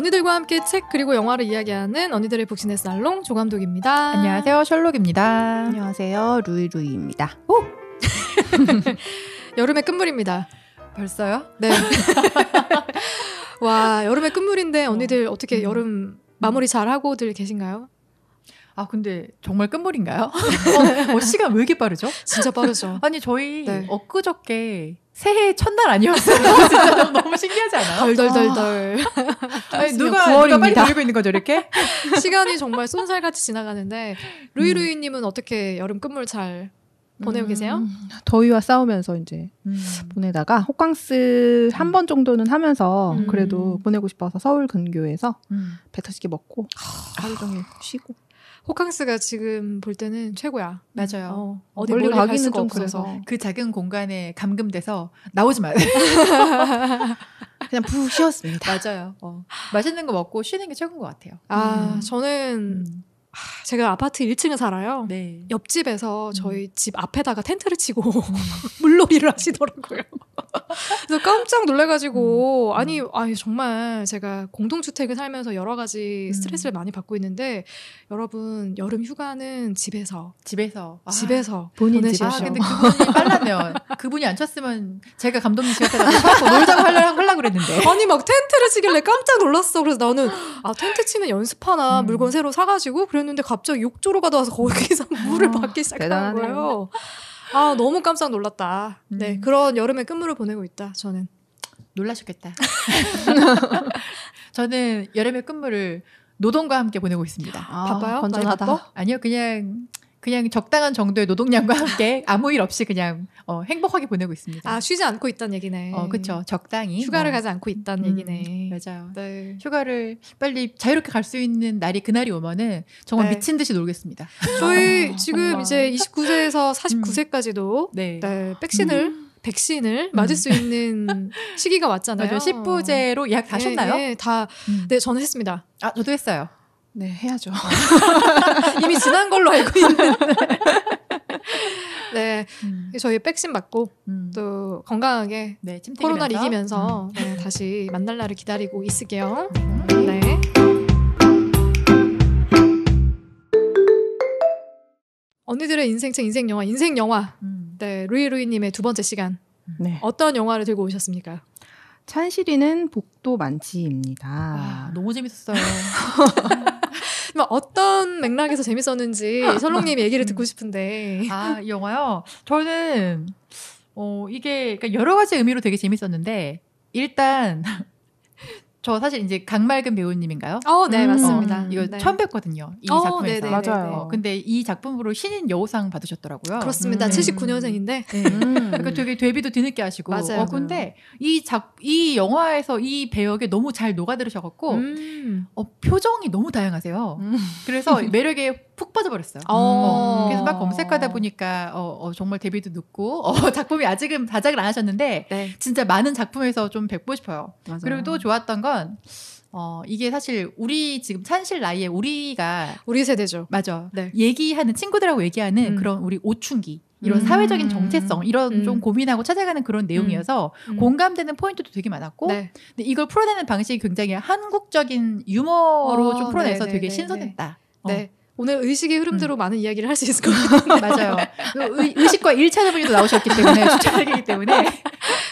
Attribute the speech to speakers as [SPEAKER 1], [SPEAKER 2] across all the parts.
[SPEAKER 1] 언니들과 함께 책 그리고 영화를 이야기하는 언니들의 북신의 살롱 조감독입니다.
[SPEAKER 2] 안녕하세요, 셜록입니다.
[SPEAKER 3] 안녕하세요, 루이루이입니다.
[SPEAKER 1] 오! 여름의 끝물입니다.
[SPEAKER 2] 벌써요?
[SPEAKER 1] 네. 와, 여름의 끝물인데 언니들 어떻게 여름 마무리 잘 하고들 계신가요?
[SPEAKER 2] 아, 근데 정말 끝물인가요? 시간 왜 이렇게 빠르죠?
[SPEAKER 1] 진짜 빠르죠.
[SPEAKER 2] 아니, 저희
[SPEAKER 1] 네.
[SPEAKER 2] 엊그저께 새해 첫날 아니었어요? 진짜 너무 신기하지 않아요?
[SPEAKER 1] 덜덜덜덜.
[SPEAKER 2] 아니, 누가 빨리 돌리고 있는 거죠, 이렇게?
[SPEAKER 1] 시간이 정말 쏜살같이 지나가는데 루이루이님은 어떻게 여름 끝물 잘 보내고 계세요?
[SPEAKER 3] 더위와 싸우면서 이제 보내다가 호캉스 한 번 정도는 하면서 그래도 보내고 싶어서 서울 근교에서 배 터지게 먹고 하루 종일 쉬고.
[SPEAKER 1] 호캉스가 지금 볼 때는 최고야.
[SPEAKER 2] 맞아요.
[SPEAKER 1] 어디
[SPEAKER 3] 멀리
[SPEAKER 1] 멀리 갈
[SPEAKER 3] 가기는
[SPEAKER 1] 수가
[SPEAKER 3] 좀
[SPEAKER 1] 없어서.
[SPEAKER 3] 그래서.
[SPEAKER 2] 그 작은 공간에 감금돼서 나오지 마요.
[SPEAKER 3] 그냥 푹 쉬었습니다.
[SPEAKER 2] 맞아요. 맛있는 거 먹고 쉬는 게 최고인 것 같아요.
[SPEAKER 1] 저는 제가 아파트 1층에 살아요.
[SPEAKER 2] 네.
[SPEAKER 1] 옆집에서 저희 집 앞에다가 텐트를 치고 물놀이를 하시더라고요. 그래서 깜짝 놀라가지고 아니 정말 제가 공동주택을 살면서 여러 가지 스트레스를 많이 받고 있는데 여러분 여름 휴가는 집에서
[SPEAKER 3] 본인
[SPEAKER 1] 보내십시오.
[SPEAKER 3] 집에서.
[SPEAKER 2] 근데 그분이 빨랐네요. 그분이 안 쳤으면 제가 감독님 집 앞에다 서고 놀자고 하려고 그랬는데.
[SPEAKER 1] 아니 막 텐트를 치길래 깜짝 놀랐어. 그래서 나는 텐트 치는 연습하나 물건 새로 사가지고 그랬는데 갑자기 욕조로 가다 와서 거기서 물을 받기 시작한 거예요. 너무 깜짝 놀랐다. 네, 그런 여름의 끝물을 보내고 있다. 저는.
[SPEAKER 2] 놀라셨겠다. 저는 여름의 끝물을 노동과 함께 보내고 있습니다.
[SPEAKER 1] 바빠요?
[SPEAKER 3] 건전하다.
[SPEAKER 1] 많이 바빠?
[SPEAKER 2] 아니요, 그냥 적당한 정도의 노동량과 함께 아무 일 없이 그냥 행복하게 보내고 있습니다.
[SPEAKER 1] 쉬지 않고 있다는 얘기네.
[SPEAKER 2] 그렇죠. 적당히
[SPEAKER 1] 휴가를 가지 않고 있다는 얘기네.
[SPEAKER 2] 맞아요.
[SPEAKER 1] 네.
[SPEAKER 2] 휴가를 빨리 자유롭게 갈 수 있는 그날이 오면은 정말
[SPEAKER 1] 네.
[SPEAKER 2] 미친 듯이 놀겠습니다.
[SPEAKER 1] 저희 지금
[SPEAKER 3] 정말.
[SPEAKER 1] 이제 29세에서 49세까지도
[SPEAKER 2] 네.
[SPEAKER 1] 백신을 맞을 수 있는 시기가 왔잖아요.
[SPEAKER 2] 맞아요. 10부제로 예약 다 하셨나요?
[SPEAKER 1] 네, 네, 저는 했습니다.
[SPEAKER 2] 저도 했어요.
[SPEAKER 3] 네, 해야죠.
[SPEAKER 1] 이미 지난 걸로 알고 있는데. 네, 저희 백신 맞고 또 건강하게 코로나를 이기면서 다시 만날 날을 기다리고 있을게요. 네. 언니들의 인생책, 인생영화. 네, 루이루이님의 두 번째 시간.
[SPEAKER 3] 네.
[SPEAKER 1] 어떤 영화를 들고 오셨습니까?
[SPEAKER 3] 찬실이는 복도 만지입니다.
[SPEAKER 2] 너무 재밌었어요.
[SPEAKER 1] 어떤 맥락에서 재밌었는지 설롱님 얘기를 듣고 싶은데.
[SPEAKER 2] 이 영화요? 저는 이게 그러니까 여러 가지 의미로 되게 재밌었는데 일단 저 사실 이제 강말근 배우님인가요?
[SPEAKER 1] 네, 맞습니다.
[SPEAKER 2] 이거
[SPEAKER 1] 네.
[SPEAKER 2] 처음 뵀거든요. 이 작품에서.
[SPEAKER 1] 네네네.
[SPEAKER 3] 맞아요.
[SPEAKER 2] 근데 이 작품으로 신인 여우상 받으셨더라고요.
[SPEAKER 1] 그렇습니다. 79년생인데.
[SPEAKER 2] 그러니까 되게 데뷔도 뒤늦게 하시고.
[SPEAKER 1] 맞아요.
[SPEAKER 2] 근데 이 영화에서 이 배역에 너무 잘 녹아들으셔갖고 표정이 너무 다양하세요. 그래서 매력에 푹 빠져버렸어요. 그래서 막 검색하다 보니까 정말 데뷔도 늦고 작품이 아직은 다작을 안 하셨는데
[SPEAKER 1] 네.
[SPEAKER 2] 진짜 많은 작품에서 좀 뵙고 싶어요.
[SPEAKER 3] 맞아요.
[SPEAKER 2] 그리고 또 좋았던 건 이게 사실 우리 지금 찬실 나이에
[SPEAKER 1] 우리 세대죠.
[SPEAKER 2] 맞아.
[SPEAKER 1] 네.
[SPEAKER 2] 얘기하는 친구들하고 얘기하는 그런 우리 오춘기 이런 사회적인 정체성 이런 좀 고민하고 찾아가는 그런 내용이어서 공감되는 포인트도 되게 많았고
[SPEAKER 1] 네.
[SPEAKER 2] 근데 이걸 풀어내는 방식이 굉장히 한국적인 유머로 좀 풀어내서
[SPEAKER 1] 네,
[SPEAKER 2] 되게
[SPEAKER 1] 네,
[SPEAKER 2] 신선했다.
[SPEAKER 1] 네. 오늘 의식의 흐름대로 많은 이야기를 할 수 있을 것 같아요.
[SPEAKER 2] 맞아요. 의식과 1차 분이도 나오셨기 때문에 추천하기 때문에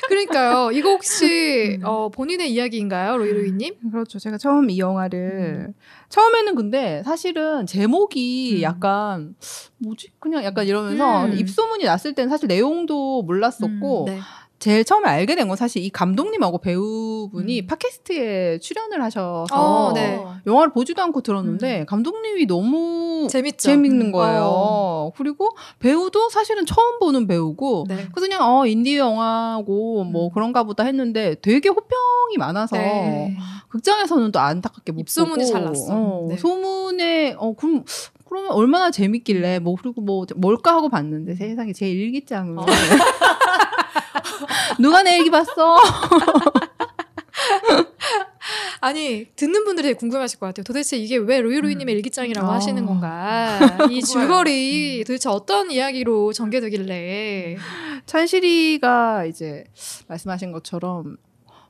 [SPEAKER 1] 그러니까요. 이거 혹시 본인의 이야기인가요, 로이로이님?
[SPEAKER 3] 그렇죠. 제가 처음 이 영화를 처음에는 근데 사실은 제목이 약간 뭐지? 그냥 약간 이러면서 입소문이 났을 때는 사실 내용도 몰랐었고
[SPEAKER 1] 네.
[SPEAKER 3] 제일 처음에 알게 된 건 사실 이 감독님하고 배우분이 팟캐스트에 출연을 하셔서
[SPEAKER 1] 네.
[SPEAKER 3] 영화를 보지도 않고 들었는데 감독님이 너무
[SPEAKER 1] 재밌죠.
[SPEAKER 3] 재밌는 거예요. 그리고 배우도 사실은 처음 보는 배우고
[SPEAKER 1] 네.
[SPEAKER 3] 그래서 그냥 인디 영화고 뭐 그런가 보다 했는데 되게 호평이 많아서
[SPEAKER 1] 네.
[SPEAKER 3] 극장에서는 또 안타깝게 못
[SPEAKER 1] 입소문이
[SPEAKER 3] 보고
[SPEAKER 1] 잘 났어. 네.
[SPEAKER 3] 소문에 그러면 얼마나 재밌길래 그리고 뭘까 하고 봤는데 세상에 제 일기장을 누가 내 일기 봤어?
[SPEAKER 1] 아니 듣는 분들이 되게 궁금하실 것 같아요. 도대체 이게 왜 로이로이님의 일기장이라고 하시는 건가? 이 줄거리 도대체 어떤 이야기로 전개되길래?
[SPEAKER 3] 찬실이가 이제 말씀하신 것처럼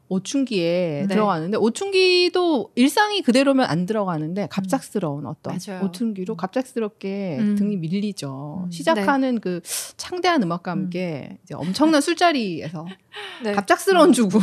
[SPEAKER 3] 오춘기에
[SPEAKER 1] 네.
[SPEAKER 3] 들어가는데 오춘기도 일상이 그대로면 안 들어가는데 갑작스러운 어떤
[SPEAKER 2] 맞아요.
[SPEAKER 3] 오춘기로 갑작스럽게 등이 밀리죠.
[SPEAKER 2] 네.
[SPEAKER 3] 시작하는 그 창대한 음악과 함께 이제 엄청난 술자리에서
[SPEAKER 1] 네.
[SPEAKER 3] 갑작스러운 죽음.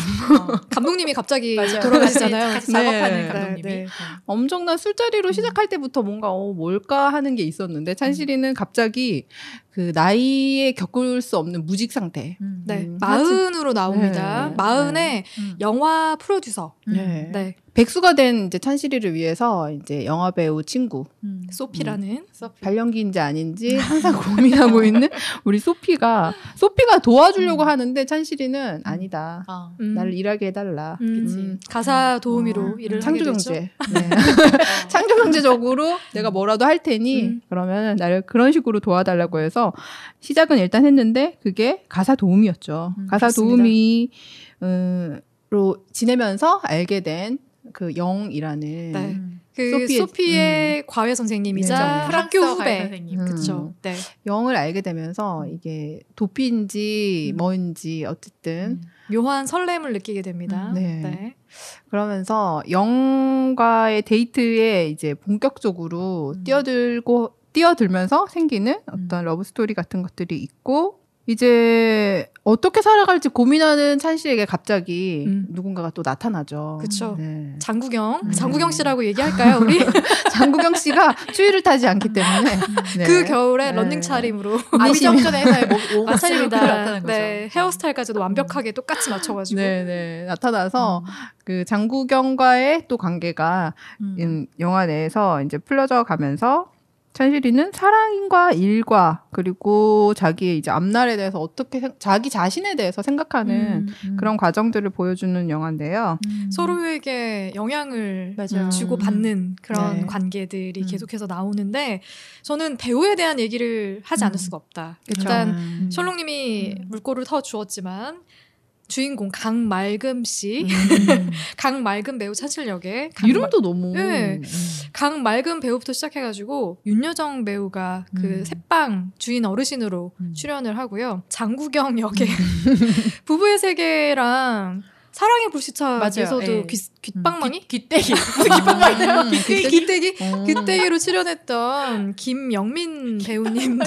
[SPEAKER 1] 감독님이 갑자기
[SPEAKER 2] 맞아요.
[SPEAKER 1] 돌아가시잖아요.
[SPEAKER 2] 같이 작업하는
[SPEAKER 3] 네.
[SPEAKER 2] 감독님이.
[SPEAKER 1] 네.
[SPEAKER 3] 엄청난 술자리로 시작할 때부터 뭔가 뭘까 하는 게 있었는데 찬실이는 갑자기 그 나이에 겪을 수 없는 무직 상태.
[SPEAKER 1] 네. 마흔으로 나옵니다.
[SPEAKER 3] 네.
[SPEAKER 1] 마흔에 영화 프로듀서.
[SPEAKER 3] 네.
[SPEAKER 1] 네.
[SPEAKER 3] 백수가 된 이제 찬실이를 위해서 이제 영화 배우 친구
[SPEAKER 1] 소피라는
[SPEAKER 3] 발령기인지 아닌지 항상 고민하고 있는 우리 소피가 도와주려고 하는데 찬실이는 아니다. 나를 일하게 해달라.
[SPEAKER 1] 가사 도우미로 일을 하게 되죠.
[SPEAKER 3] 창조경제. 네. 창조경제적으로 내가 뭐라도 할 테니 그러면 나를 그런 식으로 도와달라고 해서 시작은 일단 했는데 그게 가사 도우미였죠. 가사 도우미로 지내면서 알게 된 그 영이라는
[SPEAKER 1] 네. 그 소피의 과외 선생님이자 학교 후배. 그렇죠. 네.
[SPEAKER 3] 영을 알게 되면서 이게 도피인지 뭐인지 어쨌든
[SPEAKER 1] 묘한 설렘을 느끼게 됩니다.
[SPEAKER 3] 네.
[SPEAKER 1] 네.
[SPEAKER 3] 그러면서 영과의 데이트에 이제 본격적으로 뛰어들면서 생기는 어떤 러브 스토리 같은 것들이 있고 이제 어떻게 살아갈지 고민하는 찬씨에게 갑자기 누군가가 또 나타나죠.
[SPEAKER 1] 그렇죠.
[SPEAKER 3] 네.
[SPEAKER 1] 장구경 씨라고 얘기할까요, 우리?
[SPEAKER 3] 장구경 씨가 추위를 타지 않기 때문에 네.
[SPEAKER 1] 그 겨울에 런닝 차림으로
[SPEAKER 2] 아비정전의 회사에
[SPEAKER 1] 맞습니다.
[SPEAKER 2] 나타난 거죠.
[SPEAKER 1] 네, 헤어스타일까지도 완벽하게 똑같이 맞춰가지고
[SPEAKER 3] 네, 나타나서 그 장구경과의 또 관계가 영화 내에서 이제 풀려져 가면서 찬실이는 사랑과 일과 그리고 자기의 이제 앞날에 대해서 어떻게 자기 자신에 대해서 생각하는 그런 과정들을 보여주는 영화인데요.
[SPEAKER 1] 서로에게 영향을 주고 받는 그런
[SPEAKER 3] 네.
[SPEAKER 1] 관계들이 계속해서 나오는데 저는 배우에 대한 얘기를 하지 않을 수가 없다.
[SPEAKER 3] 그쵸.
[SPEAKER 1] 일단 셜록님이 물꼬를 터 주었지만 주인공 강말금 씨, 강말금 배우 찬실 역에
[SPEAKER 3] 이름도 너무
[SPEAKER 1] 네. 강말금 배우부터 시작해가지고 윤여정 배우가 그 새빵 주인 어르신으로 출연을 하고요. 장구경 역에 부부의 세계랑 사랑의 불시착에서도 귓방망이?
[SPEAKER 2] 귀때기. 귓방망이.
[SPEAKER 1] 귀때기로 출연했던 김영민 배우님도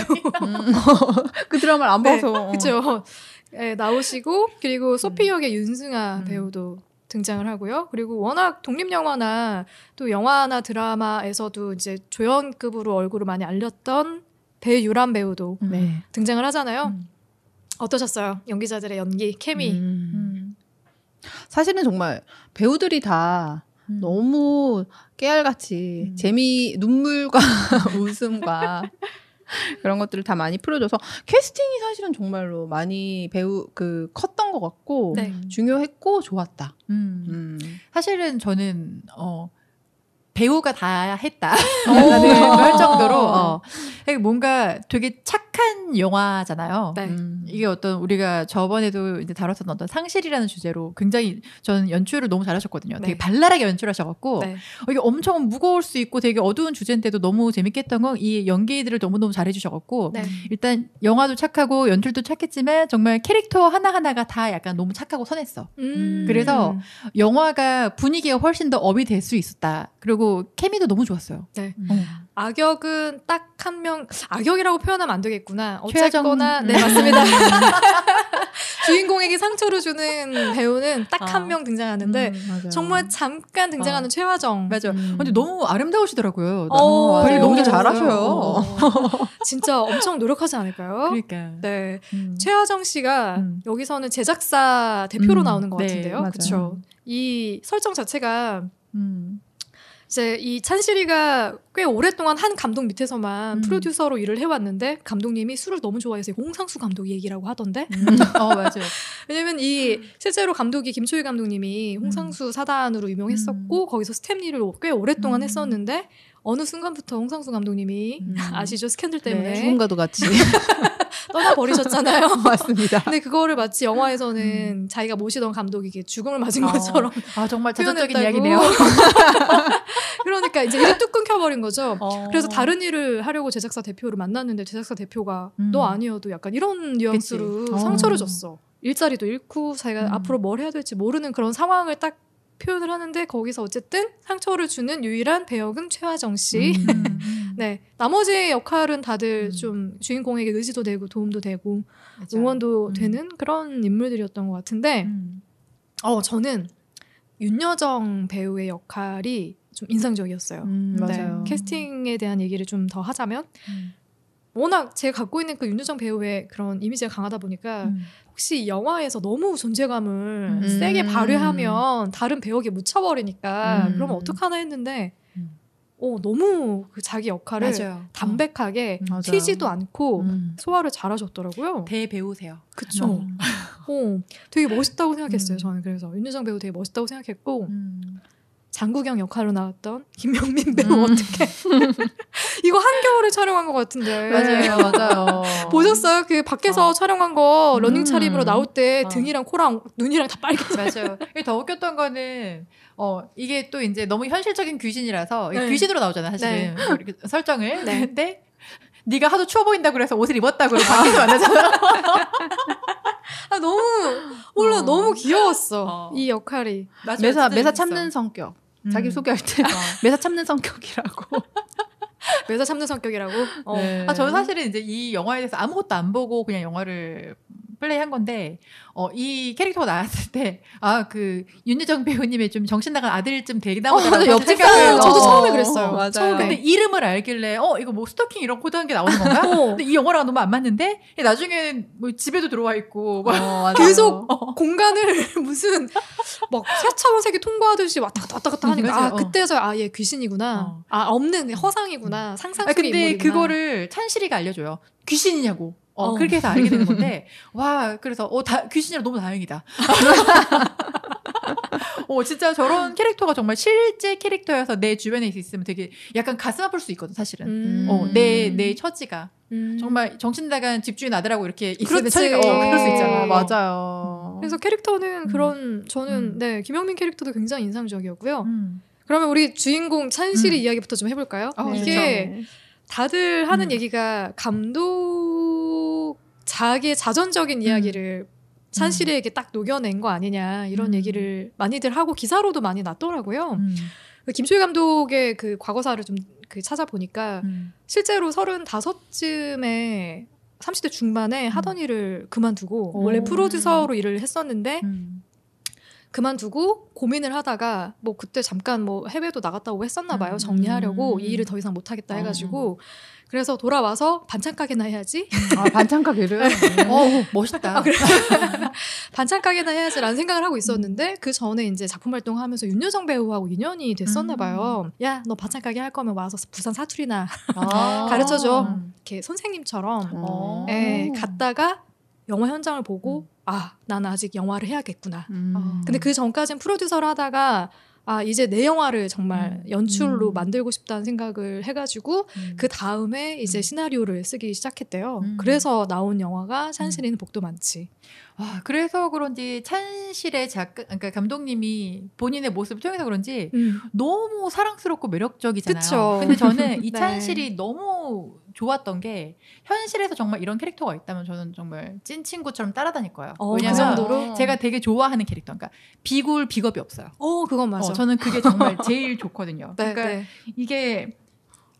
[SPEAKER 3] 그 드라마를 안 봐서
[SPEAKER 1] 그렇죠. 네, 나오시고 그리고 소피 역의 윤승아 배우도 등장을 하고요. 그리고 워낙 독립영화나 또 영화나 드라마에서도 이제 조연급으로 얼굴을 많이 알렸던 배유란 배우도 등장을 하잖아요. 어떠셨어요? 연기자들의 연기, 케미.
[SPEAKER 3] 사실은 정말 배우들이 다 너무 깨알같이 눈물과 웃음과 그런 것들을 다 많이 풀어줘서 캐스팅이 사실은 정말로 많이 컸던 것 같고 중요했고 좋았다.
[SPEAKER 2] 사실은 저는 배우가 다 했다 라는 할 정도로 뭔가 되게 착한 영화잖아요.
[SPEAKER 1] 네.
[SPEAKER 2] 이게 어떤 우리가 저번에도 이제 다뤘던 어떤 상실이라는 주제로 굉장히 저는 연출을 너무 잘하셨거든요. 되게 발랄하게 연출하셔갖고 이게 엄청 무거울 수 있고 되게 어두운 주제인데도 너무 재밌게 했던 건 이 연기들을 너무너무 잘해주셔갖고 일단 영화도 착하고 연출도 착했지만 정말 캐릭터 하나하나가 다 약간 너무 착하고 선했어. 그래서 영화가 분위기가 훨씬 더 업이 될 수 있었다. 그리고 케미도 너무 좋았어요.
[SPEAKER 1] 네. 악역은 딱 한 명, 악역이라고 표현하면 안 되겠구나. 어쨌거나, 네, 맞습니다. 주인공에게 상처를 주는 배우는 딱 한 명 등장하는데, 정말 잠깐 등장하는 최화정.
[SPEAKER 2] 맞아. 근데 너무 아름다우시더라고요.
[SPEAKER 3] 연기 잘하셔요.
[SPEAKER 1] 진짜 엄청 노력하지 않을까요?
[SPEAKER 2] 그러니까.
[SPEAKER 1] 네. 최화정 씨가 여기서는 제작사 대표로 나오는 것 같은데요. 그렇죠. 이 설정 자체가, 이제 이 찬실이가 꽤 오랫동안 한 감독 밑에서만 프로듀서로 일을 해왔는데 감독님이 술을 너무 좋아해서 홍상수 감독 얘기라고 하던데.
[SPEAKER 2] 맞아요.
[SPEAKER 1] 왜냐면 이 실제로 감독이 김초희 감독님이 홍상수 사단으로 유명했었고 거기서 스텝 일을 꽤 오랫동안 했었는데 어느 순간부터 홍상수 감독님이 아시죠? 스캔들 때문에
[SPEAKER 3] 죽음과도 같이
[SPEAKER 1] 떠나버리셨잖아요.
[SPEAKER 3] 맞습니다.
[SPEAKER 1] 근데 그거를 마치 영화에서는 자기가 모시던 감독이 죽음을 맞은 것처럼
[SPEAKER 2] 정말 자전적인 이야기네요.
[SPEAKER 1] 그러니까 이제 일이 뚝 끊겨버린 거죠. 그래서 다른 일을 하려고 제작사 대표를 만났는데 제작사 대표가 너 아니어도 약간 이런 뉘앙스로 상처를 줬어. 일자리도 잃고 자기가 앞으로 뭘 해야 될지 모르는 그런 상황을 딱 표현을 하는데 거기서 어쨌든 상처를 주는 유일한 배역은 최화정 씨. 네, 나머지 역할은 다들 좀 주인공에게 의지도 되고 도움도 되고 맞아. 응원도 되는 그런 인물들이었던 것 같은데 저는 윤여정 배우의 역할이 좀 인상적이었어요.
[SPEAKER 3] 맞아요.
[SPEAKER 1] 네, 캐스팅에 대한 얘기를 좀 더 하자면 워낙 제가 갖고 있는 그 윤여정 배우의 그런 이미지가 강하다 보니까 혹시 영화에서 너무 존재감을 세게 발휘하면 다른 배우에게 묻혀버리니까 그러면 어떡하나 했는데 너무 그 자기 역할을
[SPEAKER 2] 맞아요.
[SPEAKER 1] 담백하게 튀지도 않고 소화를 잘하셨더라고요.
[SPEAKER 2] 대배우세요.
[SPEAKER 1] 그쵸. 되게 멋있다고 생각했어요. 저는 그래서 윤여정 배우 되게 멋있다고 생각했고 장국영 역할로 나왔던 김명민 배우 어떻게 이거 한겨울에 촬영한 것 같은데
[SPEAKER 3] 맞아요.
[SPEAKER 1] 보셨어요? 그 밖에서 촬영한 거 러닝 차림으로 나올 때 등이랑 코랑 눈이랑 다 빨개졌어요.
[SPEAKER 2] 맞아요. 더 웃겼던 거는 이게 또 이제 너무 현실적인 귀신이라서
[SPEAKER 1] 네.
[SPEAKER 2] 귀신으로 나오잖아요, 사실은.
[SPEAKER 1] 네.
[SPEAKER 2] 이렇게 설정을.
[SPEAKER 1] 네.
[SPEAKER 2] 근데 네가 하도 추워 보인다고 그래서 옷을 입었다고 밖에서 만나잖아.
[SPEAKER 1] 몰라 너무 귀여웠어. 이 역할이.
[SPEAKER 3] 매사 참는 성격. 자기 소개할 때 매사 참는 성격이라고.
[SPEAKER 1] 매사 참는 성격이라고?
[SPEAKER 2] 네. 저는 사실은 이제 이 영화에 대해서 아무것도 안 보고 그냥 영화를 플레이한 건데 이 캐릭터가 나왔을 때 그 윤여정 배우님의 좀 정신 나간 아들쯤 되나 보다.
[SPEAKER 1] 옆집 저도 처음에 그랬어요.
[SPEAKER 3] 맞아요.
[SPEAKER 1] 처음에.
[SPEAKER 2] 근데 이름을 알길래 이거 뭐 스토킹 이런 코드한 게 나오는 건가? 근데 이 영화랑 너무 안 맞는데 나중에는 뭐 집에도 들어와 있고
[SPEAKER 1] 계속 공간을 무슨 막 세차원색이 통과하듯이 왔다 갔다 하니까 그때서 얘 귀신이구나. 없는 허상이구나. 상상 속의
[SPEAKER 2] 근데
[SPEAKER 1] 인물이구나.
[SPEAKER 2] 그거를 찬실이가 알려줘요. 귀신이냐고. 그렇게 해서 알게 되는 건데, 그래서, 귀신이라 너무 다행이다. 진짜 저런 캐릭터가 정말 실제 캐릭터여서 내 주변에 있으면 되게 약간 가슴 아플 수 있거든, 사실은. 내 처지가. 정말 정신 나간 집주인 아들하고 이렇게 있으면 처지가, 그럴 수 있잖아.
[SPEAKER 3] 맞아요.
[SPEAKER 1] 그래서 캐릭터는 저는, 김영민 캐릭터도 굉장히 인상적이었고요. 그러면 우리 주인공 찬실이 이야기부터 좀 해볼까요? 이게
[SPEAKER 3] 그렇죠.
[SPEAKER 1] 다들 하는 얘기가 감독 자기의 자전적인 이야기를 찬실이에게 딱 녹여낸 거 아니냐 이런 얘기를 많이들 하고 기사로도 많이 났더라고요. 김초희 감독의 그 과거사를 좀 찾아보니까 실제로 35쯤에 30대 중반에 하던 일을 그만두고 원래 프로듀서로 일을 했었는데 그만두고 고민을 하다가 뭐 그때 잠깐 뭐 해외도 나갔다 오고 했었나 봐요. 정리하려고 이 일을 더 이상 못하겠다 해가지고 그래서 돌아와서 반찬 가게나 해야지.
[SPEAKER 3] 반찬 가게를.
[SPEAKER 2] 멋있다.
[SPEAKER 1] 반찬 가게나 해야지라는 생각을 하고 있었는데 그 전에 이제 작품 활동하면서 윤여정 배우하고 인연이 됐었나 봐요. 야, 너 반찬 가게 할 거면 와서 부산 사투리나 가르쳐줘. 이렇게 선생님처럼 갔다가 영화 현장을 보고 나는 아직 영화를 해야겠구나. 근데 그 전까지는 프로듀서를 하다가 이제 내 영화를 정말 연출로 만들고 싶다는 생각을 해가지고 그 다음에 이제 시나리오를 쓰기 시작했대요. 그래서 나온 영화가 찬실이는 복도 많지.
[SPEAKER 2] 그래서 그런지 찬실의 그러니까 감독님이 본인의 모습을 통해서 그런지 너무 사랑스럽고 매력적이잖아요.
[SPEAKER 1] 그쵸.
[SPEAKER 2] 근데 저는 이 찬실이 너무 좋았던 게 현실에서 정말 이런 캐릭터가 있다면 저는 정말 찐 친구처럼 따라다닐 거예요. 왜냐면
[SPEAKER 1] 그 정도로?
[SPEAKER 2] 제가 되게 좋아하는 캐릭터. 그러니까 비굴 비겁이 없어요.
[SPEAKER 1] 그건 맞아.
[SPEAKER 2] 저는 그게 정말 제일 좋거든요.
[SPEAKER 1] 네,
[SPEAKER 2] 그러니까 이게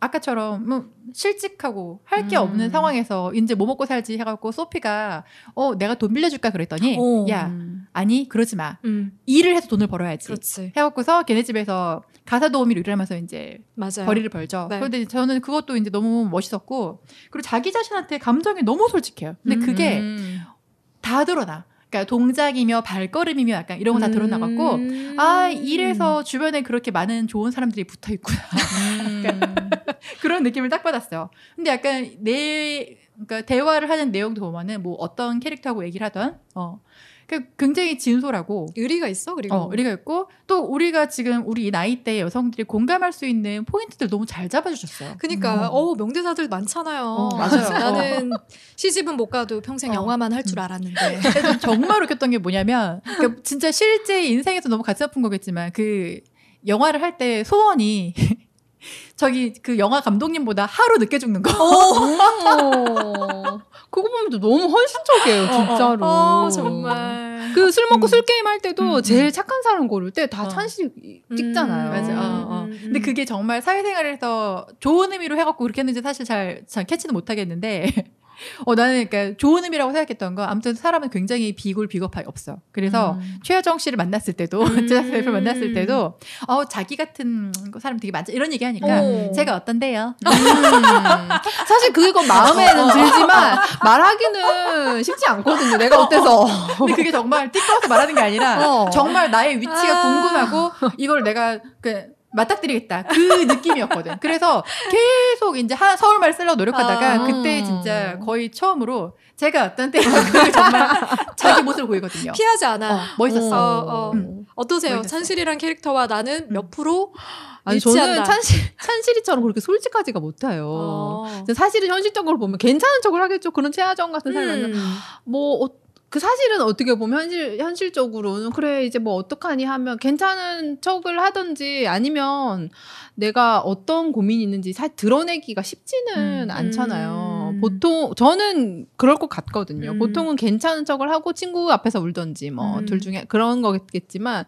[SPEAKER 2] 아까처럼 뭐 실직하고 할 게 없는 상황에서 이제 뭐 먹고 살지 해갖고 소피가 내가 돈 빌려줄까 그랬더니 야 아니 그러지 마. 일을 해서 돈을 벌어야지.
[SPEAKER 1] 그렇지.
[SPEAKER 2] 해갖고서 걔네 집에서 가사 도우미로 일을 하면서 이제
[SPEAKER 1] 맞아요.
[SPEAKER 2] 벌이를 벌죠.
[SPEAKER 1] 네.
[SPEAKER 2] 그런데 저는 그것도 이제 너무 멋있었고 그리고 자기 자신한테 감정이 너무 솔직해요. 근데 그게 다 드러나. 그러니까 동작이며 발걸음이며 약간 이런 거 다 드러나갖고 이래서 주변에 그렇게 많은 좋은 사람들이 붙어 있구나. 그러니까 그런 느낌을 딱 받았어요. 근데 약간 그러니까 대화를 하는 내용도 보면은 뭐 어떤 캐릭터하고 얘기를 하던 굉장히 진솔하고
[SPEAKER 1] 의리가 있어. 그리고
[SPEAKER 2] 의리가 있고 또 우리가 지금 우리 나이대 여성들이 공감할 수 있는 포인트들 너무 잘 잡아주셨어요.
[SPEAKER 1] 그러니까 명대사들 많잖아요.
[SPEAKER 2] 맞아요.
[SPEAKER 1] 나는 시집은 못 가도 평생 영화만 할 줄 알았는데.
[SPEAKER 2] 정말 웃겼던 게 뭐냐면 그러니까 진짜 실제 인생에서 너무 가슴 아픈 거겠지만 그 영화를 할 때 소원이 저기 그 영화 감독님보다 하루 늦게 죽는 거.
[SPEAKER 3] 그거 보면 또 너무 헌신적이에요, 진짜로.
[SPEAKER 1] 정말.
[SPEAKER 3] 그 술 먹고 술 게임 할 때도 제일 착한 사람 고를 때 다 찬실이 찍잖아요.
[SPEAKER 2] 맞아. 근데 그게 정말 사회생활에서 좋은 의미로 해갖고 그렇게 했는지 사실 잘 캐치는 못하겠는데. 나는 그러니까 좋은 의미라고 생각했던 거 아무튼 사람은 굉장히 비굴비겁하게 없어. 그래서 최여정 씨를 만났을 때도 제작사를 만났을 때도 자기 같은 사람 되게 많죠 이런 얘기하니까 제가 어떤데요?
[SPEAKER 3] 사실 그거 마음에는 들지만 말하기는 쉽지 않거든요. 내가 어때서.
[SPEAKER 2] 근데 그게 정말 띠꺼워서 말하는 게 아니라 정말 나의 위치가 궁금하고 이걸 내가 맞닥뜨리겠다. 그 느낌이었거든. 그래서 계속 이제 서울말 쓰려고 노력하다가 그때 진짜 거의 처음으로 제가 어떤 때 정말 자기 모습을 보이거든요.
[SPEAKER 1] 피하지 않아.
[SPEAKER 2] 멋있었어.
[SPEAKER 1] 어떠세요?
[SPEAKER 2] 멋있었어.
[SPEAKER 1] 찬실이랑 캐릭터와 나는 몇 프로
[SPEAKER 3] 아니 저는 찬실이처럼 그렇게 솔직하지가 못해요. 사실은 현실적으로 보면 괜찮은 척을 하겠죠. 그런 최하정 같은 사람은 그 사실은 어떻게 보면 현실적으로는 그래 이제 뭐 어떡하니 하면 괜찮은 척을 하든지 아니면 내가 어떤 고민이 있는지 사실 드러내기가 쉽지는 않잖아요. 보통 저는 그럴 것 같거든요. 보통은 괜찮은 척을 하고 친구 앞에서 울든지 뭐 둘 중에 그런 거겠지만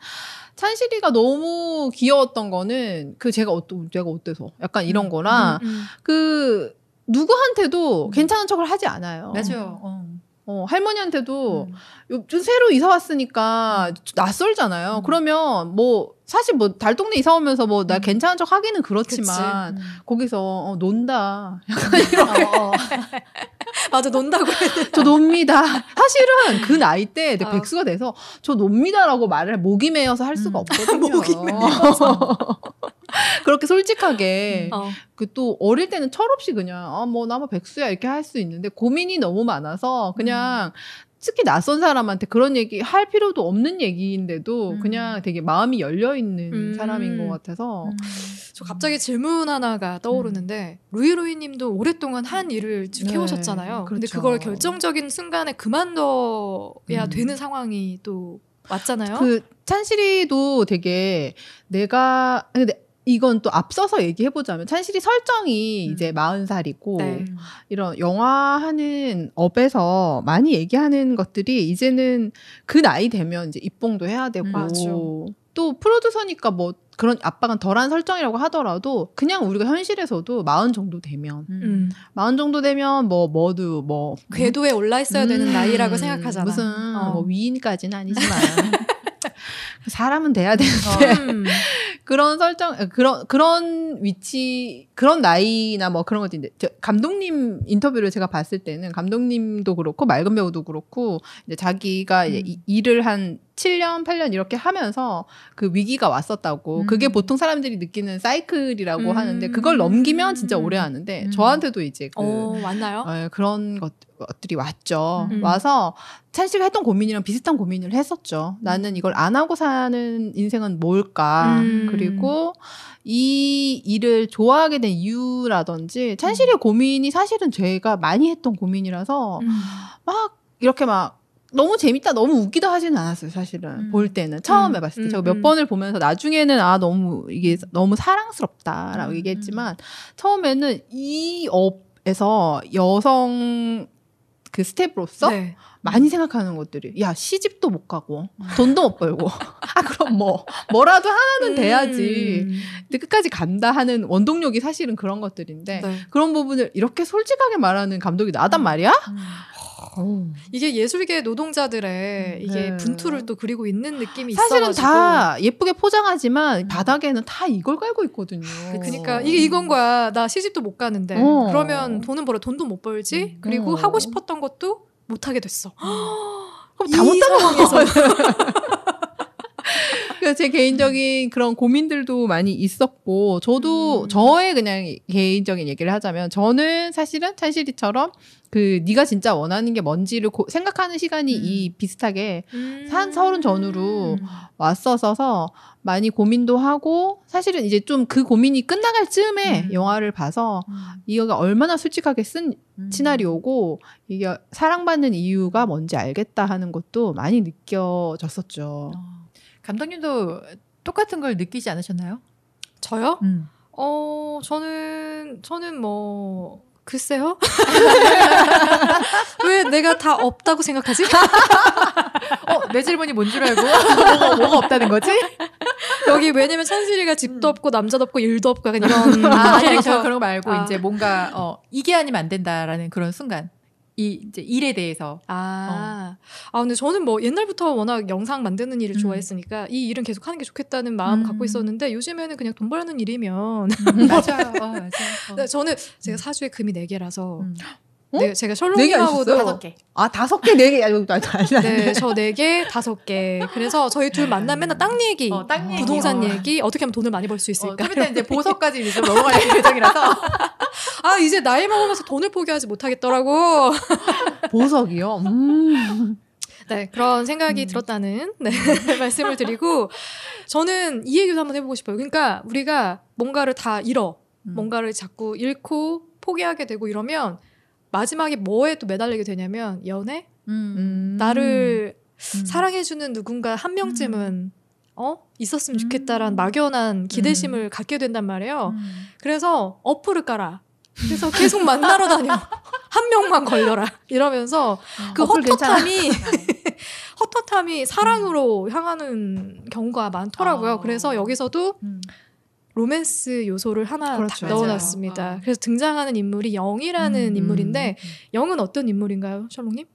[SPEAKER 3] 찬실이가 너무 귀여웠던 거는 제가 어때서 약간 이런 거랑 그 누구한테도 괜찮은 척을 하지 않아요.
[SPEAKER 2] 맞아요.
[SPEAKER 3] 할머니한테도 새로 이사 왔으니까 낯설잖아요. 그러면 사실 달동네 이사 오면서 나 괜찮은 척 하기는 그렇지만 거기서 논다. 약간 이렇게.
[SPEAKER 1] 맞아, 논다고
[SPEAKER 3] 저 놉니다. 사실은 그 나이 때 백수가 돼서 저 놉니다라고 말을 목이 메어서 할 수가 없거든요.
[SPEAKER 1] 목이 메어서.
[SPEAKER 3] 그렇게 솔직하게 또 어릴 때는 철없이 그냥 나 백수야 이렇게 할 수 있는데 고민이 너무 많아서 그냥 특히 낯선 사람한테 그런 얘기 할 필요도 없는 얘기인데도 그냥 되게 마음이 열려있는 사람인 것 같아서
[SPEAKER 1] 저 갑자기 질문 하나가 떠오르는데 루이루이님도 오랫동안 한 일을 쭉 해오셨잖아요. 근데
[SPEAKER 3] 그렇죠.
[SPEAKER 1] 그걸 결정적인 순간에 그만둬야 되는 상황이 또 왔잖아요.
[SPEAKER 3] 찬실이도 되게 근데 이건 또 앞서서 얘기해보자면 찬실이 설정이 이제 40살이고 이런 영화하는 업에서 많이 얘기하는 것들이 이제는 그 나이 되면 이제 입봉도 해야 되고 또 프로듀서니까 그런 압박은 덜한 설정이라고 하더라도 그냥 우리가 현실에서도 40 정도 되면 40 정도 되면 모두
[SPEAKER 1] 궤도에 올라 있어야 되는 나이라고 생각하잖아.
[SPEAKER 3] 무슨 위인까지는 아니지만 사람은 돼야 되는데 그런 설정 그런 위치 그런 나이나 그런 것도 있는데 감독님 인터뷰를 제가 봤을 때는 감독님도 그렇고 맑은 배우도 그렇고 이제 자기가 이제 일을 한 7년, 8년 이렇게 하면서 그 위기가 왔었다고. 그게 보통 사람들이 느끼는 사이클이라고 하는데 그걸 넘기면 진짜 오래 하는데 저한테도 이제
[SPEAKER 1] 왔나요?
[SPEAKER 3] 그런 것들이 왔죠. 와서 찬씨가 했던 고민이랑 비슷한 고민을 했었죠. 나는 이걸 안 하고 사는 인생은 뭘까? 그리고 이 일을 좋아하게 된 이유라든지 찬실의 고민이 사실은 제가 많이 했던 고민이라서 이렇게 너무 재밌다, 너무 웃기다 하지는 않았어요, 사실은. 볼 때는. 처음에 봤을 때. 제가 몇 번을 보면서 나중에는 이게 너무 사랑스럽다라고 얘기했지만, 처음에는 이 업에서 여성 그 스텝으로서 많이 생각하는 것들이, 시집도 못 가고, 돈도 못 벌고, 그럼 뭐라도 하나는 돼야지. 근데 끝까지 간다 하는 원동력이 사실은 그런 것들인데, 그런 부분을 이렇게 솔직하게 말하는 감독이 나단 말이야?
[SPEAKER 1] 이게 예술계 노동자들의 이게 분투를 또 그리고 있는 느낌이
[SPEAKER 3] 사실은
[SPEAKER 1] 있어가지고
[SPEAKER 3] 다 예쁘게 포장하지만 바닥에는 다 이걸 깔고 있거든요.
[SPEAKER 1] 그러니까 이건 거야. 나 시집도 못 가는데 그러면 돈은 벌어 돈도 못 벌지. 그리고 하고 싶었던 것도 못 하게 됐어.
[SPEAKER 3] 그럼 다 못한 상황에서. 그래서 제 개인적인 그런 고민들도 많이 있었고 저도 저의 그냥 개인적인 얘기를 하자면 저는 사실은 찬실이처럼 네가 진짜 원하는 게 뭔지를 생각하는 시간이 비슷하게 한 30 전후로 왔어서 많이 고민도 하고 사실은 이제 좀 그 고민이 끝나갈 즈음에 영화를 봐서 이거가 얼마나 솔직하게 쓴 시나리오고 이게 사랑받는 이유가 뭔지 알겠다 하는 것도 많이 느껴졌었죠.
[SPEAKER 2] 감독님도 똑같은 걸 느끼지 않으셨나요?
[SPEAKER 1] 저요? 저는 뭐 글쎄요. 왜 내가 다 없다고 생각하지?
[SPEAKER 2] 내 질문이 뭔 줄 알고 뭐가 없다는 거지?
[SPEAKER 1] 여기 왜냐면 찬실이가 집도 없고 남자도 없고 일도 없고 약간 이런
[SPEAKER 2] 캐릭터 그런 거 말고 이제 뭔가 이게 아니면 안 된다라는 그런 순간 이제 일에 대해서
[SPEAKER 1] 근데 저는 뭐 옛날부터 워낙 영상 만드는 일을 좋아했으니까 이 일은 계속 하는 게 좋겠다는 마음 갖고 있었는데 요즘에는 그냥 돈 벌는 일이면
[SPEAKER 2] 맞아요.
[SPEAKER 1] 저는 제가 사주에 금이 4개라서 네, 제가 셜록님하고도
[SPEAKER 3] 5개. 5개, 4개.
[SPEAKER 1] 네, 저 4개, 5개. 그래서 저희 둘 만나면 맨날 땅 얘기, 부동산 얘기, 어떻게 하면 돈을 많이 벌 수 있을까?
[SPEAKER 2] 좀 이따 이제 보석까지 이제 좀 넘어갈 예정이라서.
[SPEAKER 1] 이제 나이 먹으면서 돈을 포기하지 못하겠더라고.
[SPEAKER 3] 보석이요?
[SPEAKER 1] 네, 그런 생각이 들었다는 말씀을 드리고 저는 이 얘기도 한번 해보고 싶어요. 그러니까 우리가 뭔가를 다 뭔가를 자꾸 잃고 포기하게 되고 이러면 마지막에 뭐에 또 매달리게 되냐면 연애? 나를 사랑해주는 누군가 한 명쯤은 있었으면 좋겠다라는 막연한 기대심을 갖게 된단 말이에요. 그래서 어플을 깔아. 그래서 계속 만나러 다녀. 한 명만 걸려라. 이러면서 그 헛헛함이 사랑으로 향하는 경우가 많더라고요. 그래서 여기서도 로맨스 요소를 하나 딱 넣어놨습니다. 그래서 등장하는 인물이 영이라는 인물인데 영은 어떤 인물인가요, 셜록님?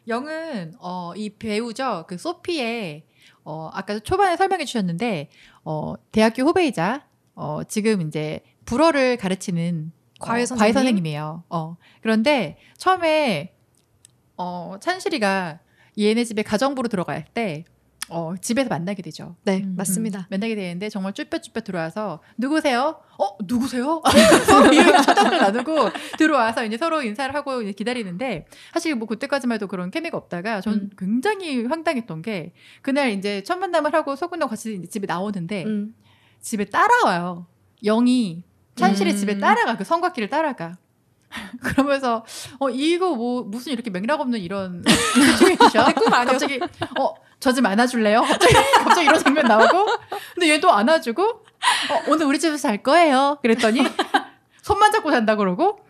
[SPEAKER 2] 영은 이 배우죠. 그 소피의 아까 초반에 설명해 주셨는데 대학교 후배이자 지금 이제 불어를 가르치는 과외 선생님이에요. 그런데 처음에 찬실이가 얘네 집에 가정부로 들어갈 때 집에서 만나게 되죠.
[SPEAKER 1] 네, 맞습니다.
[SPEAKER 2] 만나게 되는데 정말 쭈뼛쭈뼛 들어와서 누구세요? 누구세요? 서로 이름을 초등을 나누고 들어와서 이제 서로 인사를 하고 이제 기다리는데 사실 뭐 그때까지만 해도 그런 케미가 없다가 전 굉장히 황당했던 게 그날 이제 첫 만남을 하고 소근하고 같이 이제 집에 나오는데 집에 따라와요. 영이 찬실의 집에 따라가 그 성곽길을 따라가. 그러면서 이거 뭐 무슨 이렇게 맥락 없는 이런 시츄에이션
[SPEAKER 1] 내 꿈 아니야.
[SPEAKER 2] 갑자기 저 좀 안아줄래요? 갑자기 이런 장면 나오고 근데 얘도 안아주고 오늘 우리 집에서 잘 거예요. 그랬더니 손만 잡고 잔다 그러고